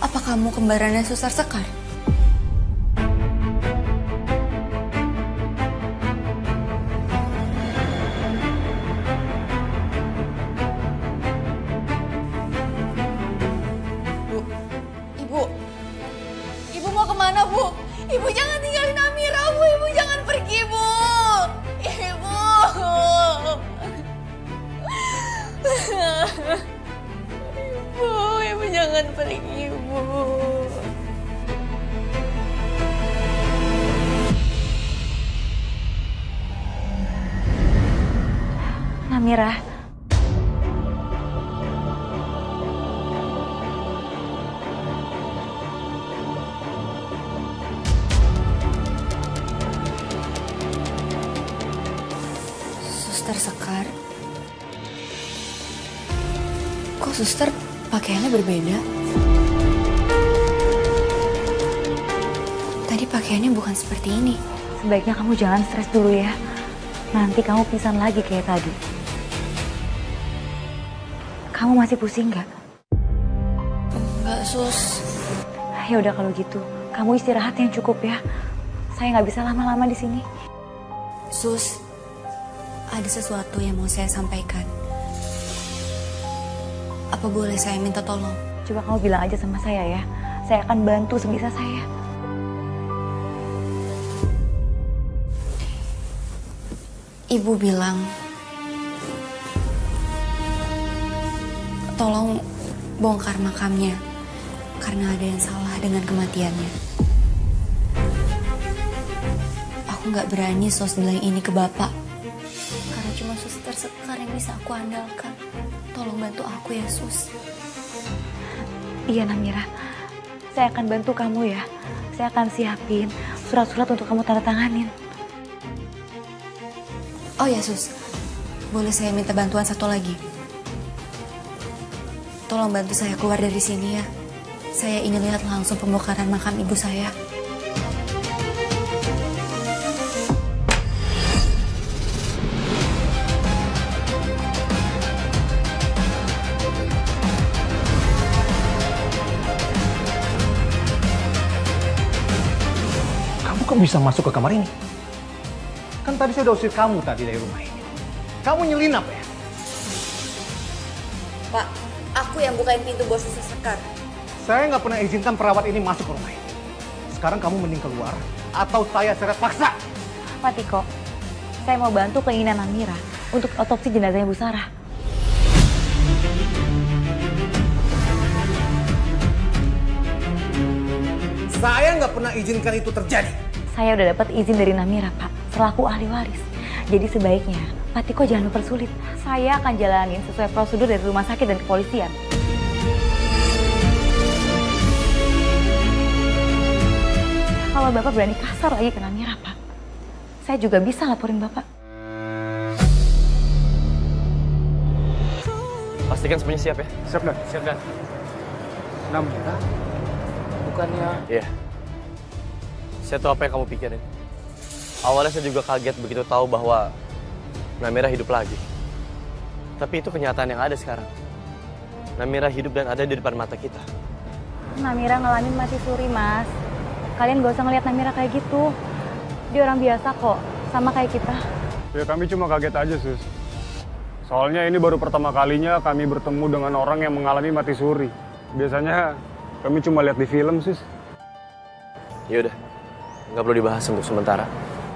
Apa kamu kembarannya Suster Sekar? Bu, Ibu mau kemana Bu? Ibu jangan tinggalin Amira Bu, Ibu jangan pergi Bu. Ibu. Ibu jangan pergi, Bu. Suster Sekar? Kok suster pakaiannya berbeda? Tadi pakaiannya bukan seperti ini. Sebaiknya kamu jangan stres dulu ya. Nanti kamu pingsan lagi kayak tadi. Kamu masih pusing nggak? Enggak, Sus. Ya udah kalau gitu, kamu istirahat yang cukup ya. Saya nggak bisa lama-lama di sini. Sus, ada sesuatu yang mau saya sampaikan. Apa boleh saya minta tolong? Coba kamu bilang aja sama saya ya. Saya akan bantu sebisa saya. Ibu bilang, tolong bongkar makamnya karena ada yang salah dengan kematiannya. Aku nggak berani sos bilang ini ke Bapak karena cuma Suster Sekar yang bisa aku andalkan. Tolong bantu aku ya, Sus. Iya Namira, saya akan bantu kamu ya. Saya akan siapin surat-surat untuk kamu tanda tanganin. Oh ya, Sus. Boleh saya minta bantuan satu lagi? Tolong bantu saya keluar dari sini ya. Saya ingin lihat langsung pembongkaran makam ibu saya. Kamu kok bisa masuk ke kamar ini? Kan tadi saya udah usir kamu tadi dari rumah ini. Kamu nyelinap ya? Pak, aku yang bukain pintu bos Suster Sekar. Saya nggak pernah izinkan perawat ini masuk ke rumah ini. Sekarang kamu mending keluar atau saya seret paksa. Pak Tiko, saya mau bantu keinginan Namira untuk otopsi jenazahnya Bu Sarah. Saya nggak pernah izinkan itu terjadi. Saya udah dapat izin dari Namira, Pak, selaku ahli waris. Jadi sebaiknya Pak Tiko jangan mempersulit. Saya akan jalanin sesuai prosedur dari rumah sakit dan kepolisian. Kalau Bapak berani kasar lagi ke Namira, Pak, saya juga bisa laporin Bapak. Pastikan semuanya siap ya. Siap, Dan. Siap, Dan. Namira? Bukannya... Iya. Saya tahu apa yang kamu pikirin. Awalnya saya juga kaget begitu tahu bahwa Namira hidup lagi. Tapi itu kenyataan yang ada sekarang. Namira hidup dan ada di depan mata kita. Namira ngalamin mati suri, Mas. Kalian gak usah ngeliat Namira kayak gitu. Dia orang biasa kok, sama kayak kita. Ya kami cuma kaget aja, Sus. Soalnya ini baru pertama kalinya kami bertemu dengan orang yang mengalami mati suri. Biasanya kami cuma lihat di film, Sus. Yaudah, nggak perlu dibahas untuk sementara.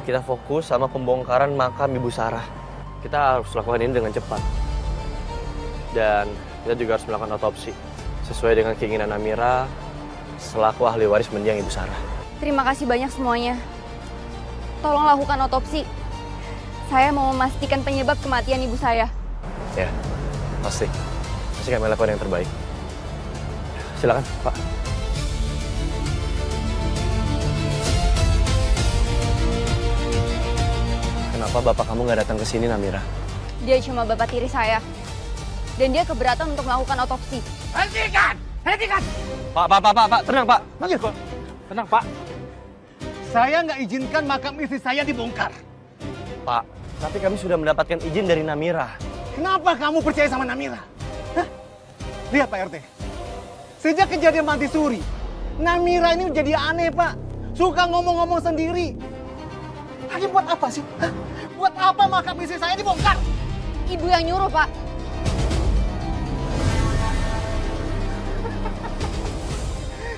Kita fokus sama pembongkaran makam Ibu Sarah. Kita harus lakukan ini dengan cepat. Dan kita juga harus melakukan otopsi. Sesuai dengan keinginan Namira, selaku ahli waris mendiang Ibu Sarah. Terima kasih banyak semuanya. Tolong lakukan otopsi. Saya mau memastikan penyebab kematian ibu saya. Ya, pasti. Pasti kami lakukan yang terbaik. Silakan, Pak. Kenapa bapak kamu nggak datang ke sini, Namira? Dia cuma bapak tiri saya. Dan dia keberatan untuk melakukan otopsi. Hentikan! Hentikan! Pak, tenang, Pak. Tenang, Pak. Saya nggak izinkan makam istri saya dibongkar. Pak, tapi kami sudah mendapatkan izin dari Namira. Kenapa kamu percaya sama Namira? Hah? Lihat Pak RT. Sejak kejadian mati suri, Namira ini jadi aneh, Pak. Suka ngomong-ngomong sendiri. Lagi buat apa sih? Hah? Buat apa makam istri saya dibongkar? Ibu yang nyuruh, Pak.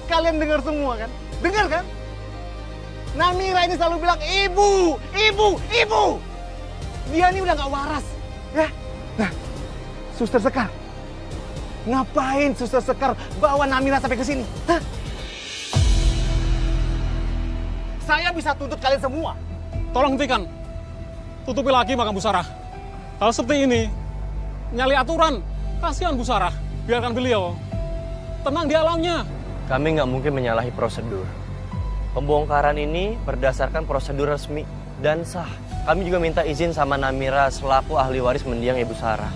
Kalian dengar semua kan? Dengar kan? Namira ini selalu bilang, ibu, ibu, ibu. Dia ini udah gak waras. Ya? Nah, Suster Sekar. Ngapain Suster Sekar bawa Namira sampai ke sini? Hah? Saya bisa tuntut kalian semua. Tolong hentikan. Tutupi lagi makam Bu Sarah. Hal seperti ini, nyali aturan. Kasihan Bu Sarah. Biarkan beliau tenang di alamnya. Kami nggak mungkin menyalahi prosedur. Pembongkaran ini berdasarkan prosedur resmi dan sah. Kami juga minta izin sama Namira selaku ahli waris mendiang Ibu Sarah.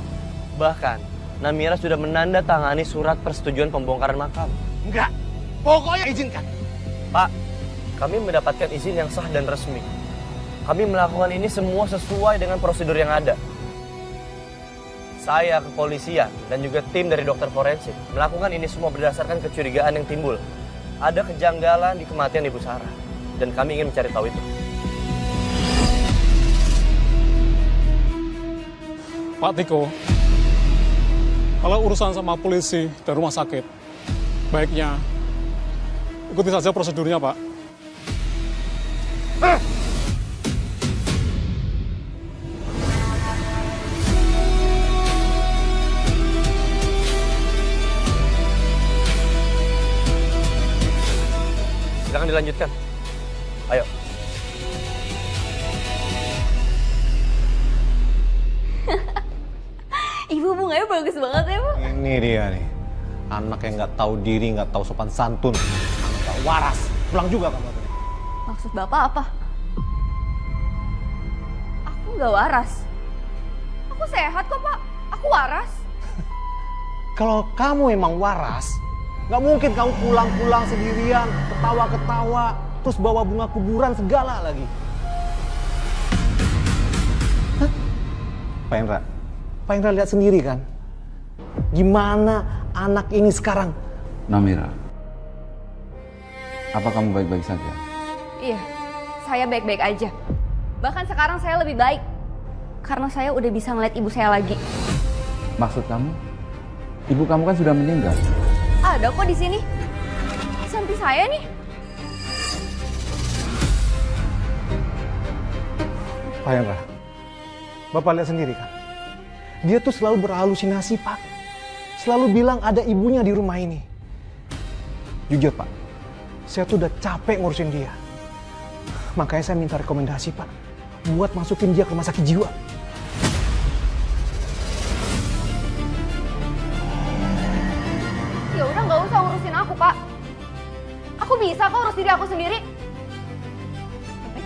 Bahkan, Namira sudah menandatangani surat persetujuan pembongkaran makam. Enggak, pokoknya izinkan. Pak, kami mendapatkan izin yang sah dan resmi. Kami melakukan ini semua sesuai dengan prosedur yang ada. Saya, kepolisian, dan juga tim dari dokter forensik melakukan ini semua berdasarkan kecurigaan yang timbul. Ada kejanggalan di kematian Ibu Sarah, dan kami ingin mencari tahu itu. Pak Tiko, kalau urusan sama polisi dan rumah sakit, baiknya ikuti saja prosedurnya, Pak. Silakan dilanjutkan. Ayo. Ibu bunganya bagus banget ya, Bu. Ini dia nih, anak yang nggak tahu diri, nggak tahu sopan santun, anak nggak waras. Pulang juga kamu. Maksud Bapak apa? Aku nggak waras. Aku sehat kok, Pak. Aku waras. Kalau kamu emang waras, nggak mungkin kamu pulang-pulang sendirian, ketawa-ketawa, terus bawa bunga kuburan segala lagi. Hah? Pak Indra, Pak Indra lihat sendiri kan? Gimana anak ini sekarang? Namira, apa kamu baik-baik saja? Iya, saya baik-baik aja. Bahkan sekarang saya lebih baik. Karena saya udah bisa ngeliat ibu saya lagi. Maksud kamu? Ibu kamu kan sudah meninggal. Ada kok di sini. Samping saya nih. Pak Indra, Bapak lihat sendiri kan? Dia tuh selalu berhalusinasi, Pak. Selalu bilang ada ibunya di rumah ini. Jujur, Pak, saya tuh udah capek ngurusin dia. Makanya saya minta rekomendasi, Pak, buat masukin dia ke rumah sakit jiwa. Ya udah nggak usah urusin aku, Pak. Aku bisa kok urus diri aku sendiri.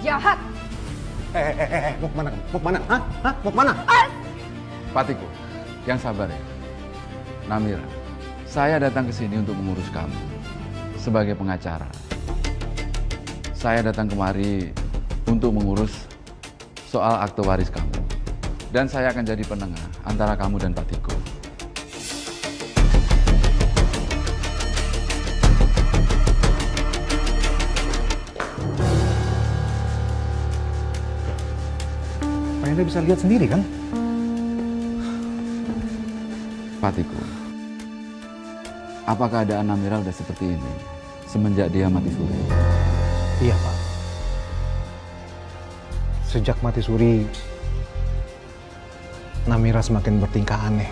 Jahat. Mau kemana kamu? Mau kemana? Hah? Mau kemana? Pak Tiko, yang sabar ya. Namira, saya datang ke sini untuk mengurus kamu sebagai pengacara. Saya datang kemari untuk mengurus soal akte waris kamu. Dan saya akan jadi penengah antara kamu dan Pak Tiko. Pak Indra bisa lihat sendiri kan? Pak Tiko, apa keadaan Namira udah seperti ini semenjak dia mati suri? Iya, Pak. Sejak mati suri, Namira semakin bertingkah aneh.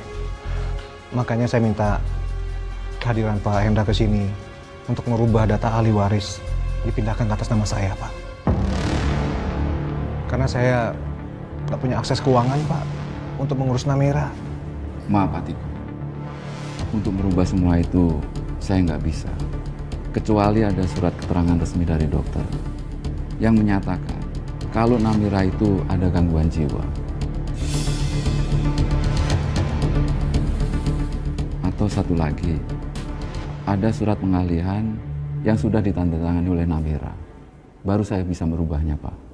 Makanya saya minta kehadiran Pak Hendra ke sini untuk merubah data ahli waris dipindahkan ke atas nama saya, Pak. Karena saya nggak punya akses keuangan, Pak, untuk mengurus Namira. Maaf, Pak Tiko. Untuk merubah semua itu, saya nggak bisa. Kecuali ada surat keterangan resmi dari dokter yang menyatakan kalau Namira itu ada gangguan jiwa. Atau satu lagi, ada surat pengalihan yang sudah ditandatangani oleh Namira. Baru saya bisa merubahnya, Pak.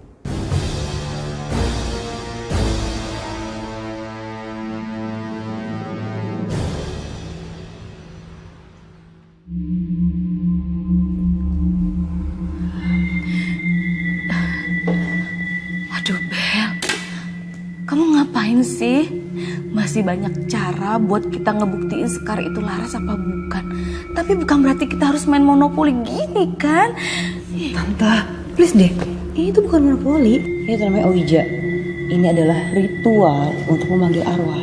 Aduh, Bel. Kamu ngapain sih? Masih banyak cara buat kita ngebuktiin Sekar itu Laras apa bukan. Tapi bukan berarti kita harus main monopoli gini kan? Tante, please deh. Ini tuh bukan monopoli. Ini tuh namanya Ouija. Ini adalah ritual untuk memanggil arwah.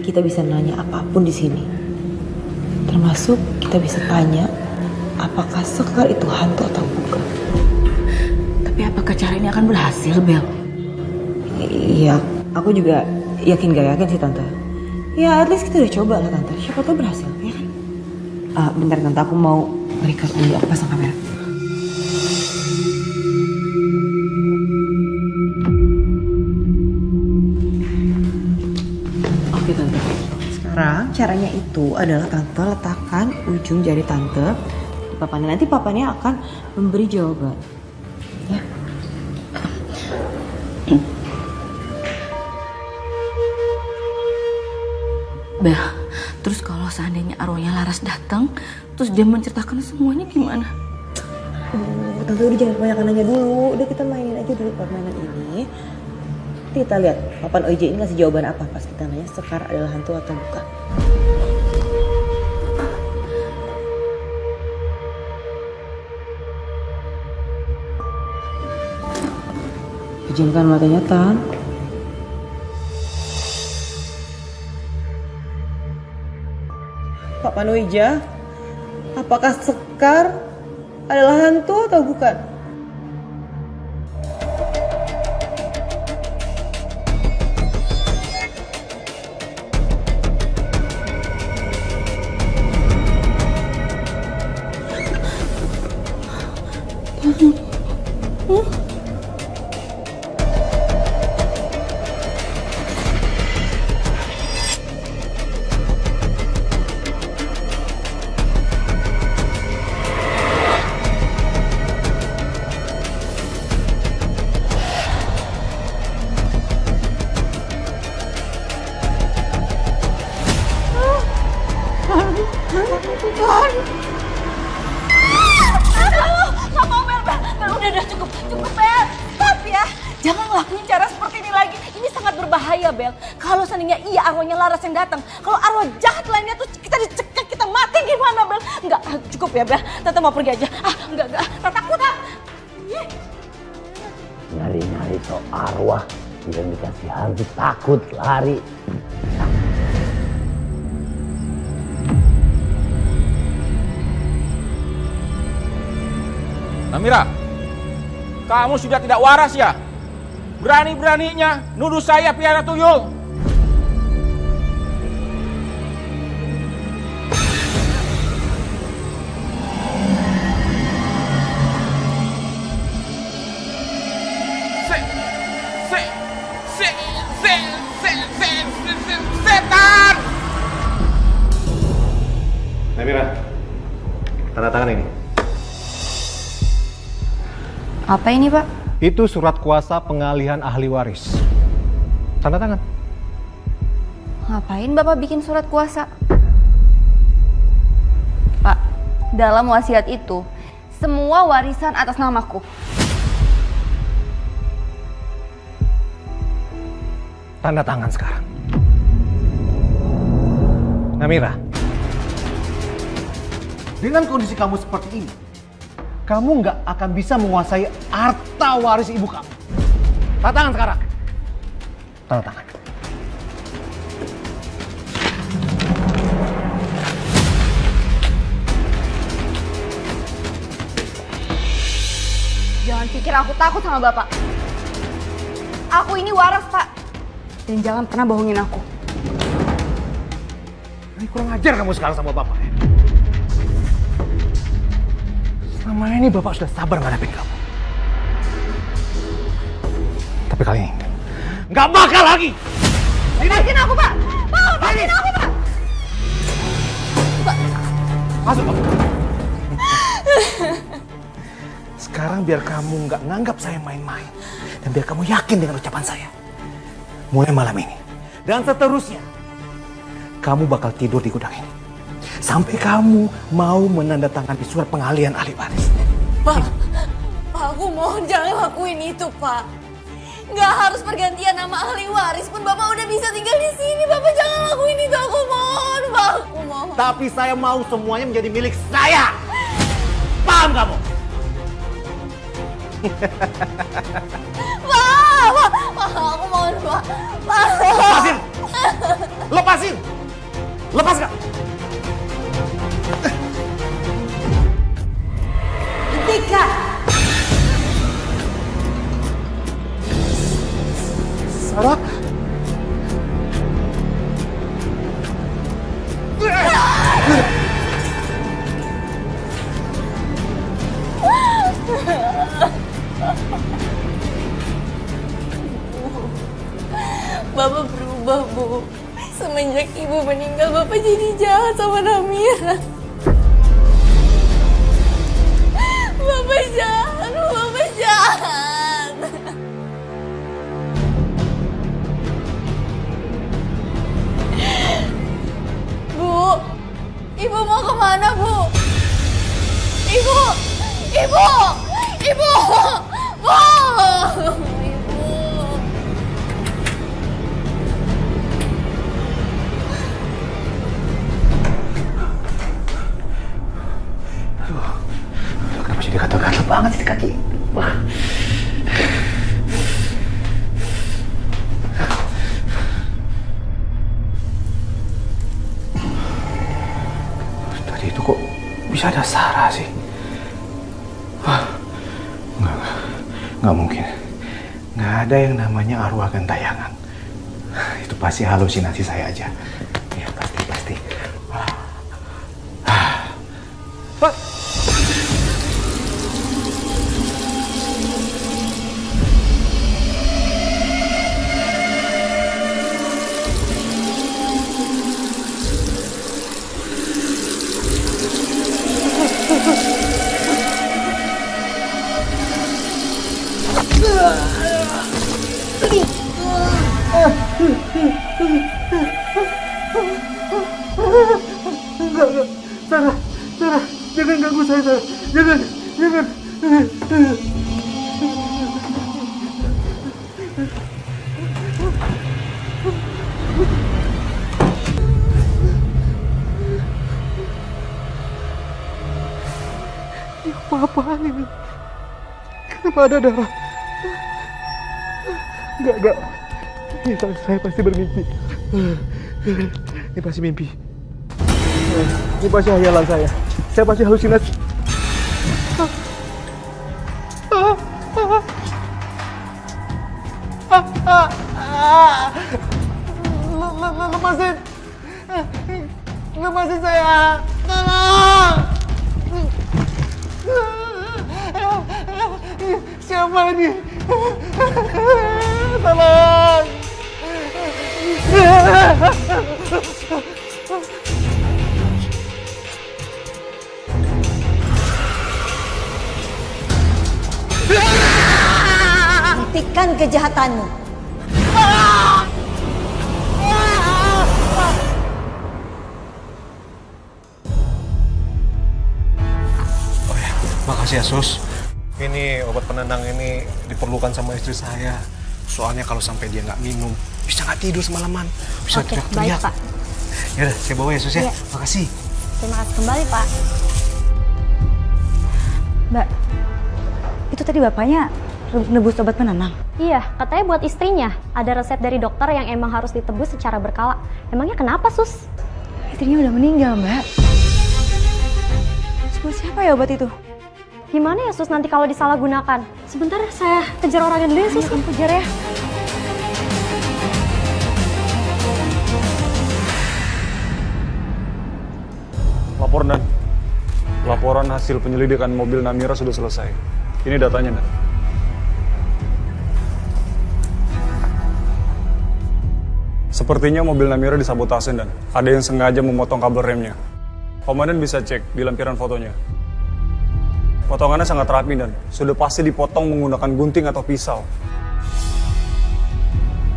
Kita bisa nanya apapun di sini. Termasuk kita bisa tanya apakah Sekar itu hantu atau bukan. Tapi apakah cara ini akan berhasil, Bel? Iya, aku juga yakin gak yakin sih Tante. Ya at least kita udah coba lah Tante. Siapa tahu berhasil, ya kan? Bentar Tante, aku mau record dulu. Aku pasang kamera. caranya itu adalah tante letakkan ujung jari tante di papannya. Nanti papannya akan memberi jawaban. Ya. Bel, terus kalau seandainya arwahnya Laras datang, terus dia menceritakan semuanya gimana? Tante udah jangan kebanyakan nanya dulu. Udah kita mainin aja dulu permainan ini. Kita lihat papan OJ ini ngasih jawaban apa pas kita nanya Sekar adalah hantu atau bukan. Pejamkan matanya, Tan. Pak Panoija, apakah Sekar adalah hantu atau bukan? Nggak mau Bel, udah cukup Bel, stop ya. Jangan ngelakuin cara seperti ini lagi, ini sangat berbahaya Bel. Kalau seandainya iya arwahnya Laras yang datang, kalau arwah jahat lainnya tuh kita dicekik, kita mati gimana Bel? Enggak, cukup ya Bel, Tante mau pergi aja. Enggak, Tante takut Nyari-nyari soal arwah, tidak dikasih hantu takut lari. Namira, kamu sudah tidak waras ya? Berani-beraninya nuduh saya piara tuyul. Setan! Namira, tanda tangan ini. Apa ini Pak? Itu surat kuasa pengalihan ahli waris. Tanda tangan. Ngapain Bapak bikin surat kuasa? Pak, dalam wasiat itu, semua warisan atas namaku. Tanda tangan sekarang. Namira, dengan kondisi kamu seperti ini, kamu nggak akan bisa menguasai harta waris ibu kamu. Tanda tangan sekarang. Tanda tangan. Jangan pikir aku takut sama Bapak. Aku ini waras, Pak. Dan jangan pernah bohongin aku. Ini kurang ajar kamu sekarang sama Bapak ya. Selama ini Bapak sudah sabar ngadepin kamu. Tapi kali ini nggak bakal lagi. Lepasin aku, Pak! Pak, lepasin aku, Pak! Masuk, Pak. Sekarang biar kamu nggak nganggap saya main-main. Dan biar kamu yakin dengan ucapan saya. Mulai malam ini dan seterusnya, kamu bakal tidur di gudang ini. Sampai kamu mau menandatangani surat pengalihan ahli waris. Pak, aku mohon jangan lakuin itu, Pak. Nggak harus pergantian nama ahli waris pun Bapak udah bisa tinggal di sini. Bapak jangan lakuin itu, aku mohon, Pak. Aku mohon. Tapi saya mau semuanya menjadi milik saya. Paham kamu? Pak, aku mohon, Pak. Pak. Lepasin! Lepasin! Lepaskan! Hentikan! Sarah? Bapak berubah, Bu. Semenjak ibu meninggal, Bapak jadi jahat sama Namira. Bapak jahat, Bapak jahat. Bu, Ibu mau kemana, Bu? Ibu! Ibu! Ibu! Bu! Kenapa jadi gatal-gatal banget sih kaki? Wah. Tadi itu kok bisa ada Sarah sih? Wah. Nggak mungkin. Nggak ada yang namanya arwah gentayangan. Itu pasti halusinasi saya aja. Ya pasti. Pak. Sarah, jangan ganggu saya, Sarah. Jangan. Ini apa-apaan ini? Kenapa ada darah? Enggak. Ini saya pasti bermimpi. Ini pasti mimpi. Ini pasti hayalan saya. Saya pasti halusinasi. Lepasin saya. Tolong. Siapa ini? Tolong. Hentikan kejahatanmu. Oh ya, makasih ya Sus. Ini obat penenang ini diperlukan sama istri saya. Soalnya kalau sampai dia nggak minum, bisa nggak tidur semalaman. Bisa teriak-teriak. Baik, Pak. Yaudah, saya bawa ya Sus ya. Iya. Makasih. Terima kasih kembali, Pak. Mbak, itu tadi bapaknya nebus obat penenang. Iya, katanya buat istrinya. Ada resep dari dokter yang emang harus ditebus secara berkala. Emangnya kenapa, Sus? Istrinya udah meninggal, Mbak. Buat siapa ya obat itu? Gimana ya, Sus, nanti kalau disalahgunakan? Sebentar, saya kejar orangnya dulu ya, Sus. Kamu kejar ya. Laporan hasil penyelidikan mobil Namira sudah selesai. Ini datanya, Dan. Sepertinya mobil Namira disabotase, Dan. Ada yang sengaja memotong kabel remnya. Komandan bisa cek di lampiran fotonya. Potongannya sangat rapi, Dan. Sudah pasti dipotong menggunakan gunting atau pisau.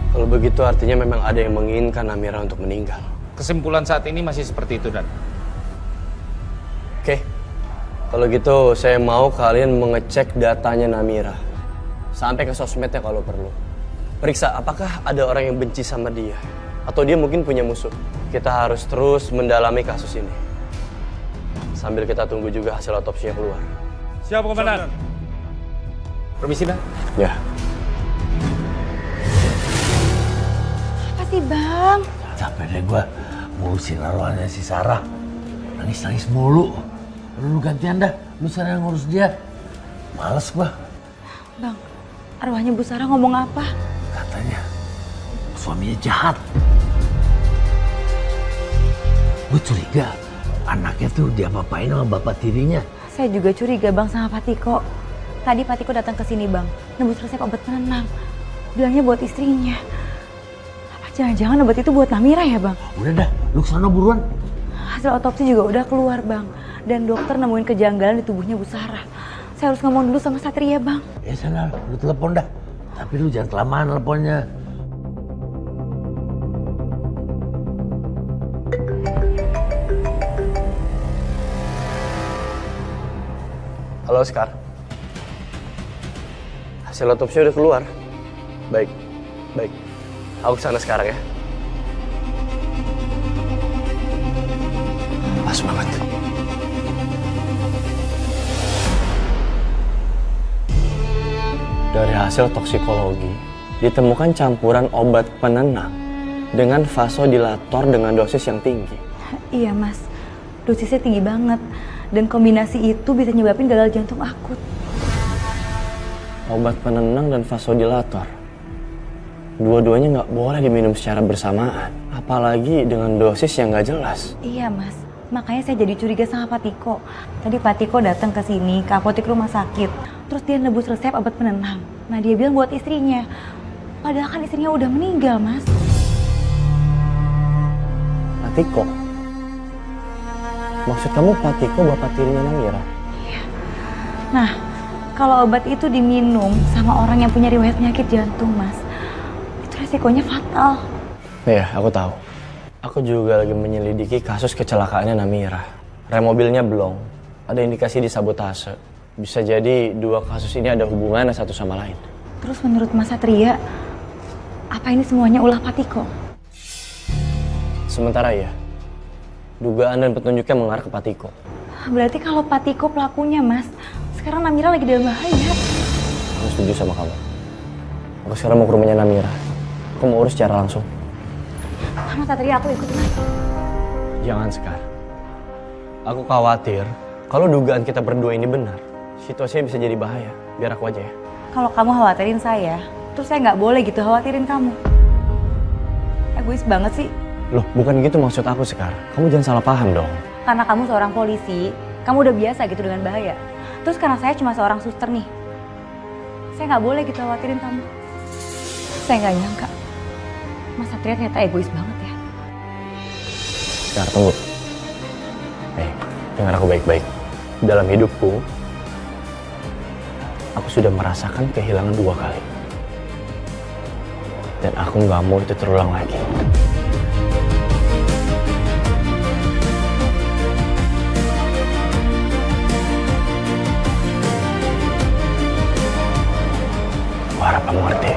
Kalau begitu artinya memang ada yang menginginkan Namira untuk meninggal. Kesimpulan saat ini masih seperti itu, Dan. Oke, kalau gitu saya mau kalian mengecek datanya Namira. Sampai ke sosmednya kalau perlu. Periksa apakah ada orang yang benci sama dia. Atau dia mungkin punya musuh. Kita harus terus mendalami kasus ini. Sambil kita tunggu juga hasil otopsinya keluar. Siap, Komandan. Permisi, Dan. Ya. Apa sih, Bang? Capek deh gue ngurusin arwahnya si Sarah. Nangis-nangis mulu. Lu gantian dah, lu sana yang ngurus dia. Males gua. Bang, arwahnya Bu Sarah ngomong apa? Katanya suaminya jahat. Gue curiga anaknya tuh diapa-apain sama bapak tirinya. Saya juga curiga, Bang, sama Pak Tiko. Tadi Pak Tiko datang ke sini, Bang. Nebus resep obat penenang. Bilangnya buat istrinya. Apa Jangan-jangan obat itu buat Namira ya bang? Udah dah, lu kesana buruan. Hasil otopsi juga udah keluar bang. Dan dokter nemuin kejanggalan di tubuhnya Bu Sarah. Saya harus ngomong dulu sama Satria bang. Ya sana, lu telepon dah. Tapi lu jangan kelamaan teleponnya. Halo Sekar. Hasil otopsi udah keluar. Baik. Aku kesana sekarang ya. Pas banget. Dari hasil toksikologi, ditemukan campuran obat penenang dengan vasodilator dengan dosis yang tinggi. Iya mas, dosisnya tinggi banget. Dan kombinasi itu bisa nyebabin gagal jantung akut. Obat penenang dan vasodilator. Dua-duanya nggak boleh diminum secara bersamaan. Apalagi dengan dosis yang nggak jelas. Iya mas, makanya saya jadi curiga sama Pak Tiko. Tadi Pak Tiko datang ke sini, ke apotek rumah sakit. Terus dia nebus resep obat penenang. Nah dia bilang buat istrinya. Padahal kan istrinya udah meninggal mas. Pak Tiko? Maksud kamu Pak Tiko bapak tirinya Namira? Iya. Nah, kalau obat itu diminum sama orang yang punya riwayat penyakit jantung mas, itu resikonya fatal. Iya, aku tahu. Aku juga lagi menyelidiki kasus kecelakaannya Namira. Rem mobilnya blong. Ada indikasi disabotase. Bisa jadi dua kasus ini ada hubungannya satu sama lain. Terus menurut Mas Satria, apa ini semuanya ulah Pak Tiko? Sementara ya, dugaan dan petunjuknya mengarah ke Pak Tiko. Berarti kalau Pak Tiko pelakunya mas, sekarang Namira lagi dalam bahaya. Aku setuju sama kamu. Aku sekarang mau ke rumahnya Namira. Aku mau urus secara langsung. Mas Satria, aku ikut mas. Jangan Sekar. Aku khawatir kalau dugaan kita berdua ini benar, situasinya bisa jadi bahaya. Biar aku aja ya. Kalau kamu khawatirin saya, terus saya nggak boleh gitu khawatirin kamu. Egois banget sih. Loh, bukan gitu maksud aku Sekar. Kamu jangan salah paham dong. Karena kamu seorang polisi, kamu udah biasa gitu dengan bahaya. Terus karena saya cuma seorang suster nih, saya nggak boleh gitu khawatirin kamu. Saya nggak nyangka, Mas Satria ternyata egois banget ya. Sekar, tunggu. Dengar aku baik-baik. Dalam hidupku, aku sudah merasakan kehilangan 2 kali. Dan aku nggak mau itu terulang lagi. Aku harap kamu ngerti.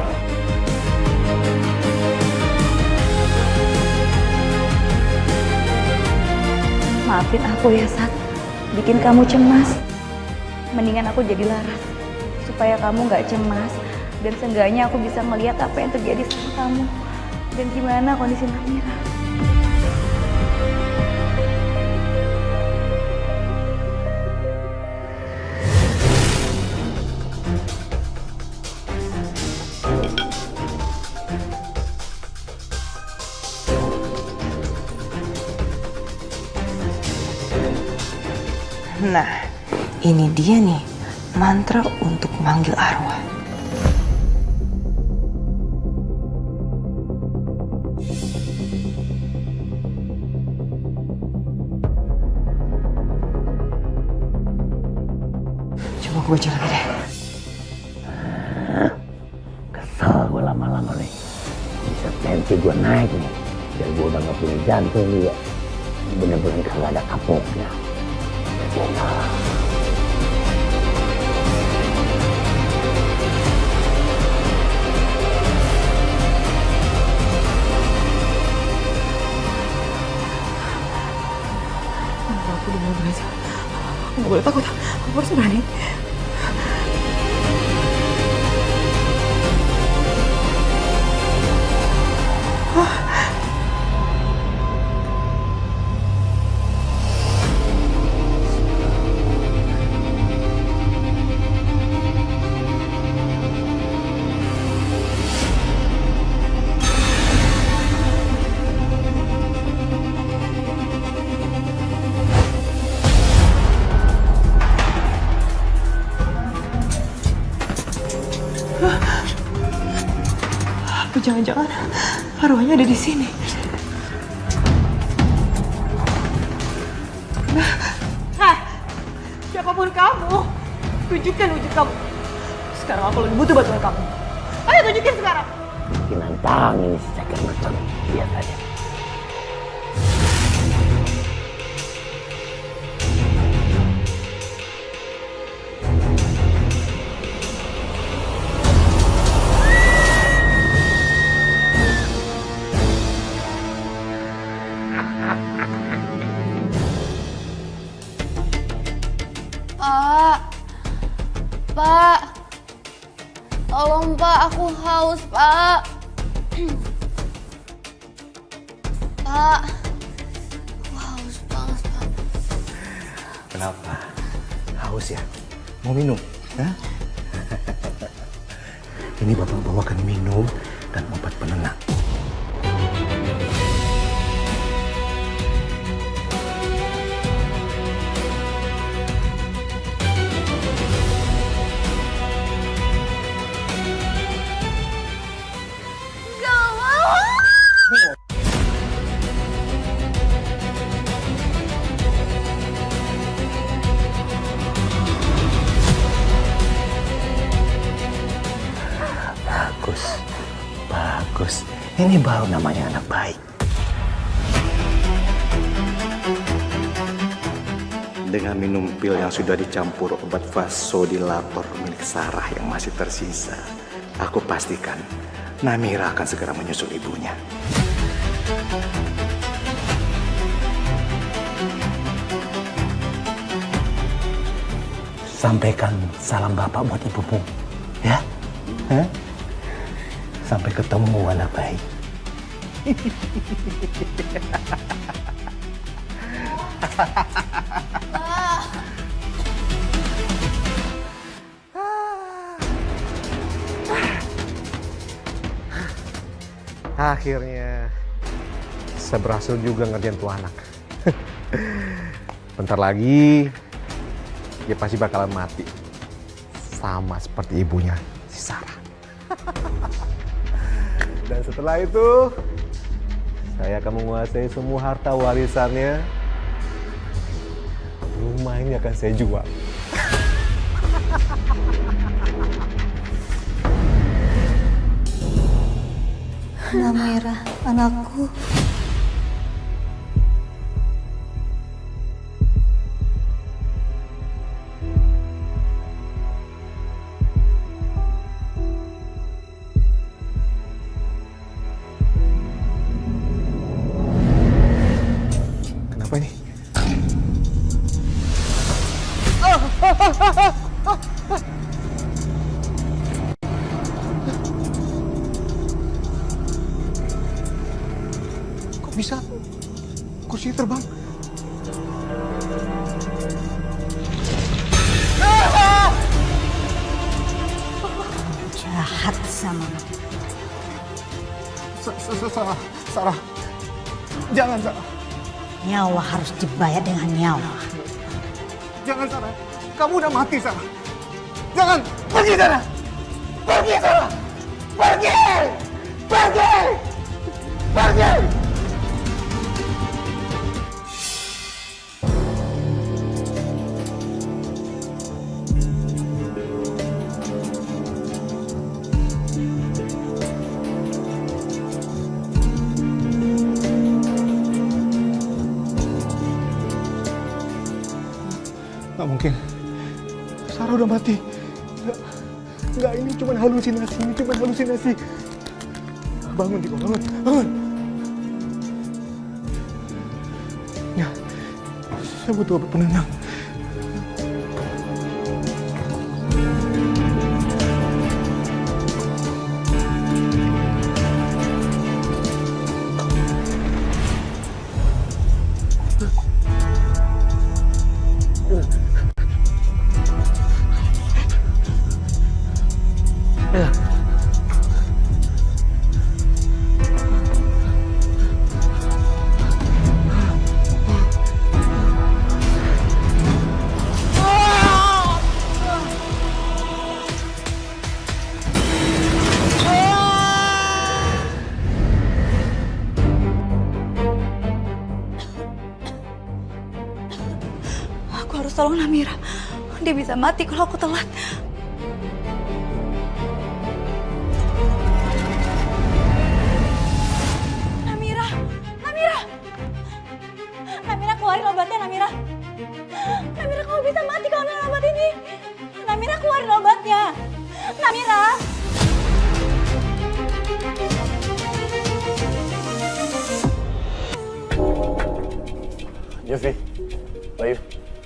Maafin aku ya Sat, bikin kamu cemas. Mendingan aku jadi laras, supaya kamu nggak cemas. Dan seenggaknya aku bisa melihat apa yang terjadi sama kamu. Dan gimana kondisi Namira. Nah, ini dia nih mantra untuk manggil arwah. Coba gue baca lagi deh. Kesel gue lama-lama nih. Bisa tensi gue naik nih. Dan gue udah gak punya jantung juga. Bener-bener kagak ada kapoknya. Aku udah mulai belajar. Aku gak boleh takut. Aku harus berani. Jangan-jangan Arwahnya ada di sini. Siapapun kamu, tunjukkan wujud kamu. Sekarang aku lagi butuh bantuan kamu. Ayo tunjukin sekarang. Nantang ini si Cakar Mercon. Lihat aja. Pak, tolong Pak, aku haus Pak. Pak, aku haus banget Pak. Kenapa? Haus ya? Mau minum? Hah? Ini Bapak bawakan minum dan obat penenang. Bagus. Ini baru namanya anak baik. Dengan minum pil yang sudah dicampur obat vasodilator milik Sarah yang masih tersisa, aku pastikan Namira akan segera menyusul ibunya. Sampaikan salam Bapak buat ibumu, ya? Hah? Sampai ketemu anak baik. Akhirnya saya berhasil juga ngerjain tuh anak. Bentar lagi dia pasti bakalan mati. Sama seperti ibunya, si Sarah. Dan setelah itu, saya akan menguasai semua harta warisannya. Rumah ini akan saya jual. Namira, anakku. Kenapa ini? Kok bisa kursi terbang? Jahat sama Sarah. Jangan, Sarah. nyawa harus dibayar dengan nyawa. Jangan, Sarah. Kamu udah mati, Sarah. Jangan. Pergi, Sarah. Pergi, Sarah. Pergi. Pergi. Pergi. Nggak mungkin. Sarah udah mati. Nggak, ini cuma halusinasi. Ini cuma halusinasi. Bangun, Diko. Bangun. Bangun. Ya, saya butuh obat penenang. tolong Namira. Dia bisa mati kalau aku telat. Namira, Namira, Namira keluarin obatnya, Namira. Namira, kamu bisa mati kalau minum obat ini. Namira, keluarin obatnya. Namira. Yofi, Bayu,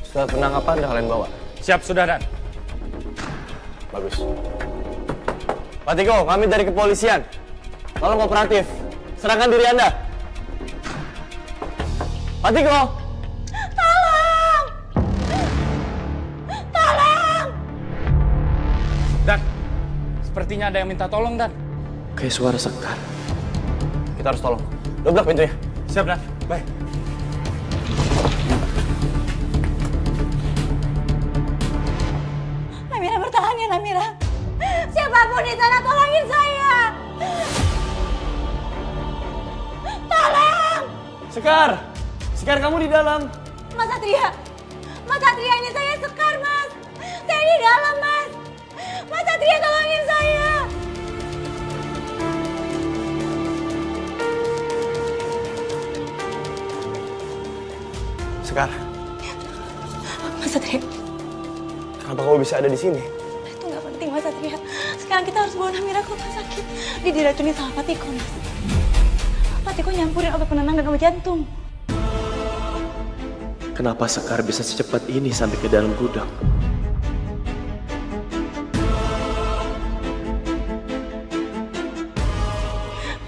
surat penangkapan udah kalian bawa? Siap, sudah, Dan. Bagus. Pak Tiko, kami dari kepolisian. Tolong kooperatif. Serahkan diri Anda. Pak Tiko! Tolong! Tolong! Dan, sepertinya ada yang minta tolong, Dan. Kayak suara Sekar. Kita harus tolong. Dobrak pintunya. Siap, Dan. Baik. Namira, bertahan ya, Namira. Siapapun di sana, tolongin saya. Tolong! Sekar! Sekar, kamu di dalam. Mas Satria! Mas Satria, ini saya Sekar, Mas. Saya di dalam, Mas. Mas Satria, tolongin saya. Sekar, Mas Satria, kenapa kamu bisa ada di sini? itu nggak penting, Mas Satria. Sekarang kita harus bawa Namira ke rumah sakit. Dia diracunin sama Pak Tiko, Mas. Pak Tiko nyampurin obat penenang dan obat jantung. Kenapa Sekar bisa secepat ini sampai ke dalam gudang?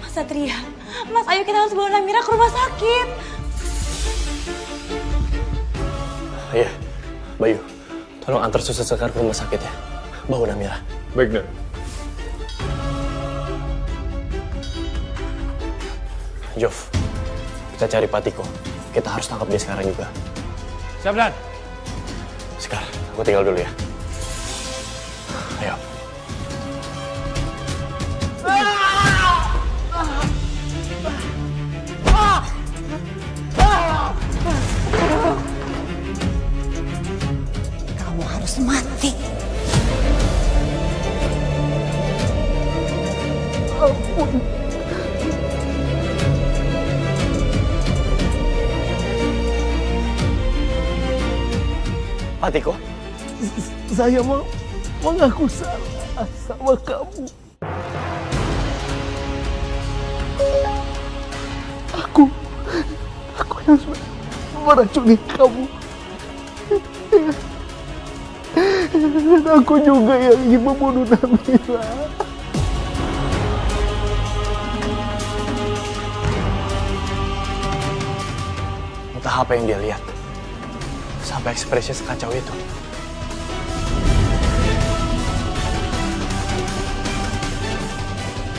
Mas Satria, Mas, ayo kita harus bawa Namira ke rumah sakit. Iya, Bayu, tolong antar suster Sekar ke rumah sakit ya. Bawa Namira. Baik, Dan. Jov, kita cari Pak Tiko. Kita harus tangkap dia sekarang juga. Siap, Dan. Sekar, aku tinggal dulu ya. Ayo. Kamu harus mati. Ampun. Pak Tiko? Saya mau mengaku salah sama kamu. Aku yang sudah meracuni kamu. Dan aku juga yang ingin membunuh Namira. Entah apa yang dia lihat. Sampai ekspresi sekacau itu.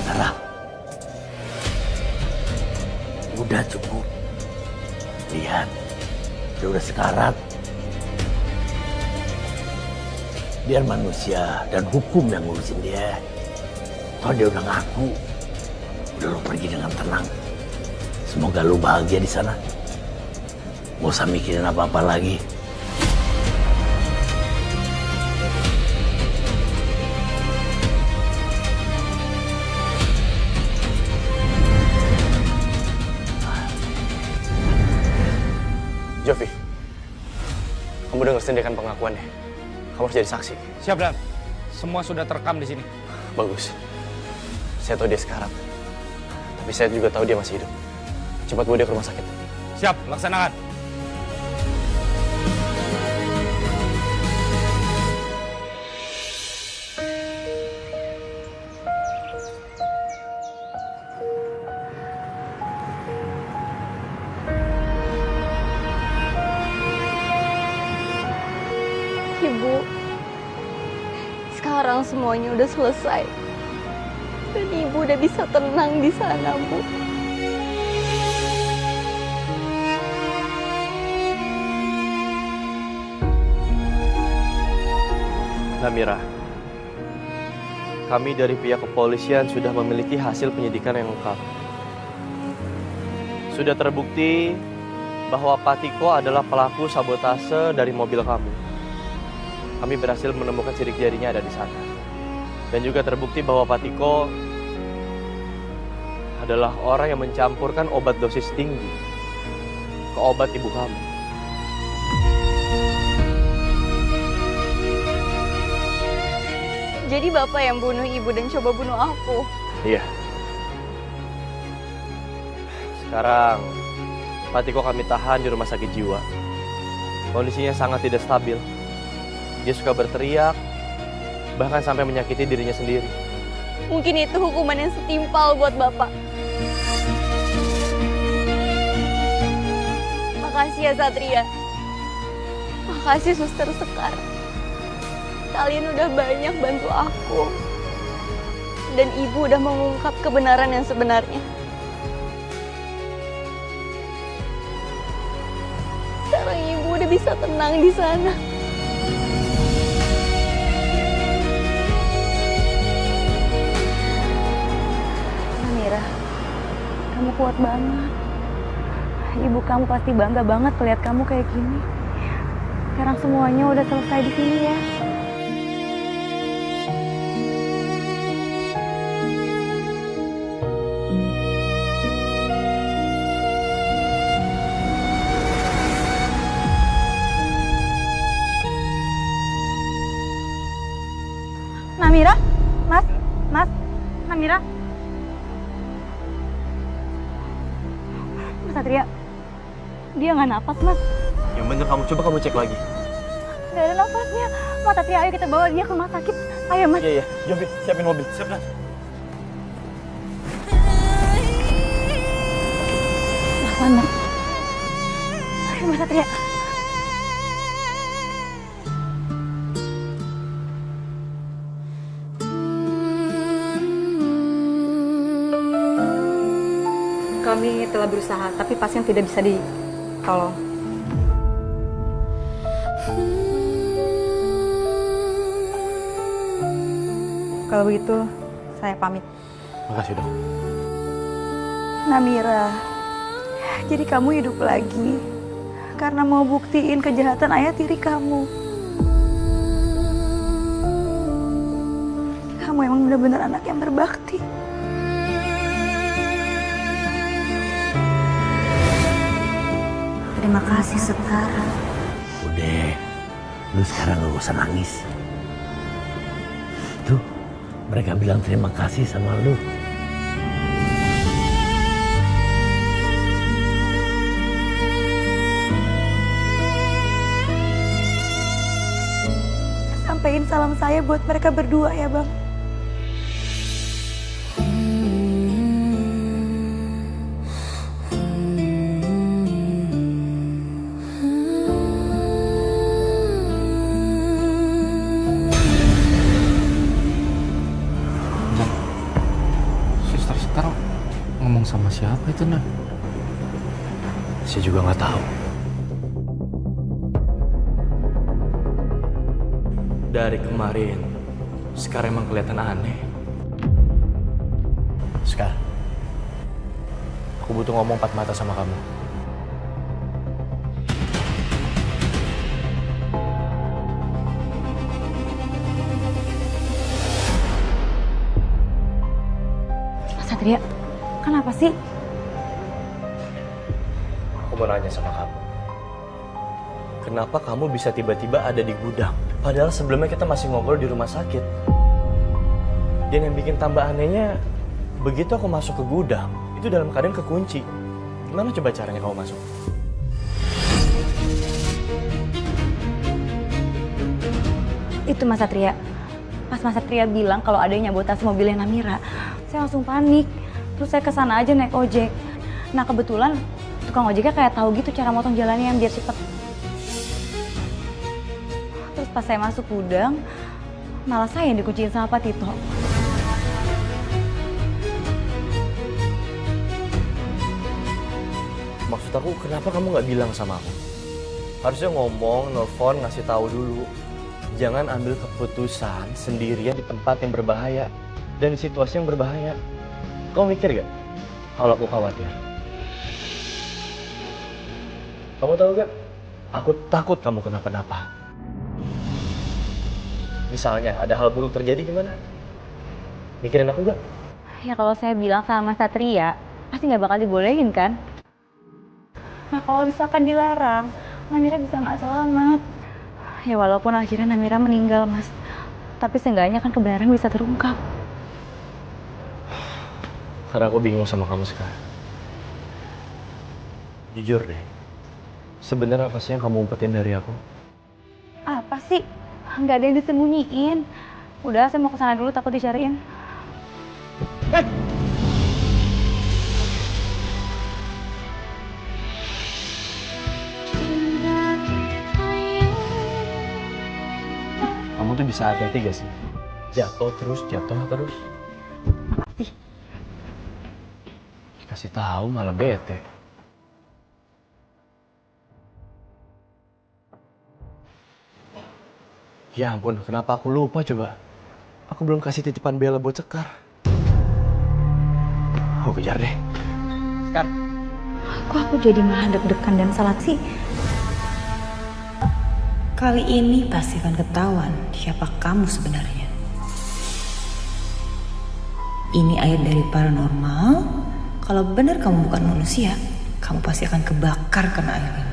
Salah. Udah cukup. Lihat, dia udah sekarat. Biar manusia dan hukum yang ngurusin dia. Toh dia udah ngaku. Udah lu pergi dengan tenang. Semoga lu bahagia di sana. Gak usah mikirin apa-apa lagi. Jovi, kamu dengar sendiri kan pengakuannya. Kamu harus jadi saksi. Siap, Dan. Semua sudah terekam di sini. Bagus. Saya tahu dia sekarat. Tapi saya juga tahu dia masih hidup. Cepat bawa dia ke rumah sakit. Siap, laksanakan. Ibu, sekarang semuanya udah selesai. Dan ibu udah bisa tenang di sana, Bu. Namira, kami dari pihak kepolisian sudah memiliki hasil penyidikan yang lengkap. Sudah terbukti bahwa Pak Tiko adalah pelaku sabotase dari mobil kamu. kami berhasil menemukan sidik jarinya ada di sana. Dan juga terbukti bahwa Pak Tiko adalah orang yang mencampurkan obat dosis tinggi ke obat ibu kamu. Jadi Bapak yang bunuh ibu dan coba bunuh aku? Iya. Sekarang Pak Tiko kami tahan di rumah sakit jiwa. Kondisinya sangat tidak stabil. Dia suka berteriak, bahkan sampai menyakiti dirinya sendiri. Mungkin itu hukuman yang setimpal buat Bapak. Makasih ya Satria. Makasih Suster Sekar. Kalian udah banyak bantu aku. Dan Ibu udah mengungkap kebenaran yang sebenarnya. Sekarang Ibu udah bisa tenang di sana. Namira, kamu kuat banget. Ibu kamu pasti bangga banget melihat kamu kayak gini. Sekarang semuanya udah selesai di sini ya. Namira? Mas, Namira? Mas Satria, dia nggak napas, Mas. Yang bener kamu cek lagi. Nggak ada napasnya. Mas Satria, ayo kita bawa dia ke rumah sakit. Ayo, Mas. Iya, Jovi, siapin mobil. Siap, Mas. Mas. Ayo, Mas Satria. Kami telah berusaha, tapi pasien tidak bisa ditolong. Kalau begitu, saya pamit. Makasih, Dok. Namira, jadi kamu hidup lagi karena mau buktiin kejahatan ayah tiri kamu. Kamu emang benar-benar anak yang berbakti. Terima kasih Sekar. Udah, lu sekarang gak usah nangis. Tuh, mereka bilang terima kasih sama lu. Sampaiin salam saya buat mereka berdua ya, Bang. Suster ngomong sama siapa itu, Nan? Saya juga nggak tahu. Dari kemarin, sekarang emang kelihatan aneh. Sekar, aku butuh ngomong empat mata sama kamu. Mas Satria, kenapa sih? Aku mau nanya sama kamu. Kenapa kamu bisa tiba-tiba ada di gudang? Padahal sebelumnya kita masih ngobrol di rumah sakit. Dan yang bikin tambah anehnya, begitu aku masuk ke gudang, itu dalam keadaan kekunci. Gimana coba caranya kamu masuk? Itu Mas Satria. Pas Mas Satria bilang kalau ada yang nyabotase mobilnya Namira, saya langsung panik. Terus saya kesana aja naik ojek. Nah kebetulan tukang ojeknya kayak tahu gitu cara motong jalannya yang biar cepet. Terus pas saya masuk gudang, malah saya yang dikunciin sama Pak Tito. Maksud aku, kenapa kamu nggak bilang sama aku? Harusnya ngomong, nelfon, ngasih tahu dulu. Jangan ambil keputusan sendirian di tempat yang berbahaya dan di situasi yang berbahaya. Kamu mikir gak kalau aku khawatir? Kamu tahu gak? Aku takut kamu kenapa-napa. Misalnya ada hal buruk terjadi gimana? Mikirin aku gak? Ya kalau saya bilang sama Mas Satria, pasti nggak bakal dibolehin kan? Nah kalau misalkan dilarang, Namira bisa nggak selamat. Ya walaupun akhirnya Namira meninggal, Mas. Tapi seenggaknya kan kebenaran bisa terungkap. Karena aku bingung sama kamu sekarang. Jujur deh, sebenarnya apa sih yang kamu umpetin dari aku? Apa sih? Nggak ada yang disembunyiin. Udah, saya mau ke sana dulu, takut dicariin. Kamu tuh bisa hati-hati gak sih? Jatuh terus. Makasih. Kasih tahu malah bete. Ya ampun, kenapa aku lupa coba? Aku belum kasih titipan Bella buat Sekar. Aku kejar deh. Sekar. Kok aku jadi malah deg-degan dan salat sih? Kali ini pasti akan ketahuan siapa kamu sebenarnya. Ini ayat dari paranormal. Kalau benar kamu bukan manusia, kamu pasti akan kebakar kena air ini.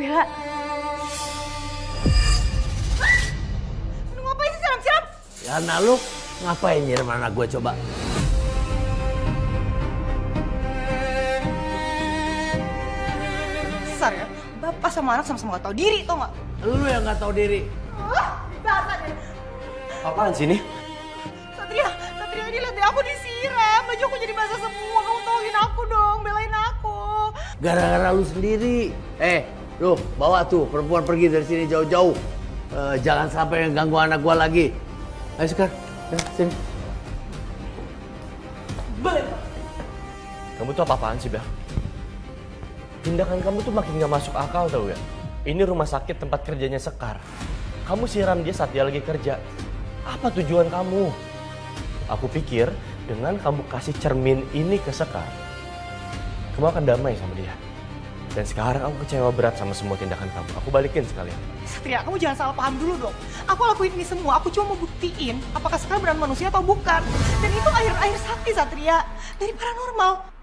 Bella. Lu ngapain sih siram-siram? Ya nah lu ngapain nyiram anak gue coba? Besar ya, bapak sama anak sama-sama gak tahu diri, tau gak? Lu yang gak tahu diri. Dasar deh. Apaan sih ini? Satria ini lihat deh aku disiram, baju aku jadi basah semua. Kamu tolongin aku dong, belain aku. Gara-gara lu sendiri. Lu bawa tuh perempuan pergi dari sini jauh-jauh. Jangan sampai ganggu anak gua lagi. Ayo Sekar, sini. Belain. Kamu tuh apa-apaan sih, Bel? Tindakan kamu tuh makin gak masuk akal tau gak? Ini rumah sakit tempat kerjanya Sekar. Kamu siram dia saat dia lagi kerja. Apa tujuan kamu? Aku pikir dengan kamu kasih cermin ini ke Sekar, kamu akan damai sama dia. Dan sekarang aku kecewa berat sama semua tindakan kamu. Aku balikin sekalian. Satria, kamu jangan salah paham dulu dong. Aku lakuin ini semua, aku cuma mau buktiin apakah Sekar beneran manusia atau bukan. Dan itu air sakti, Satria. Dari paranormal.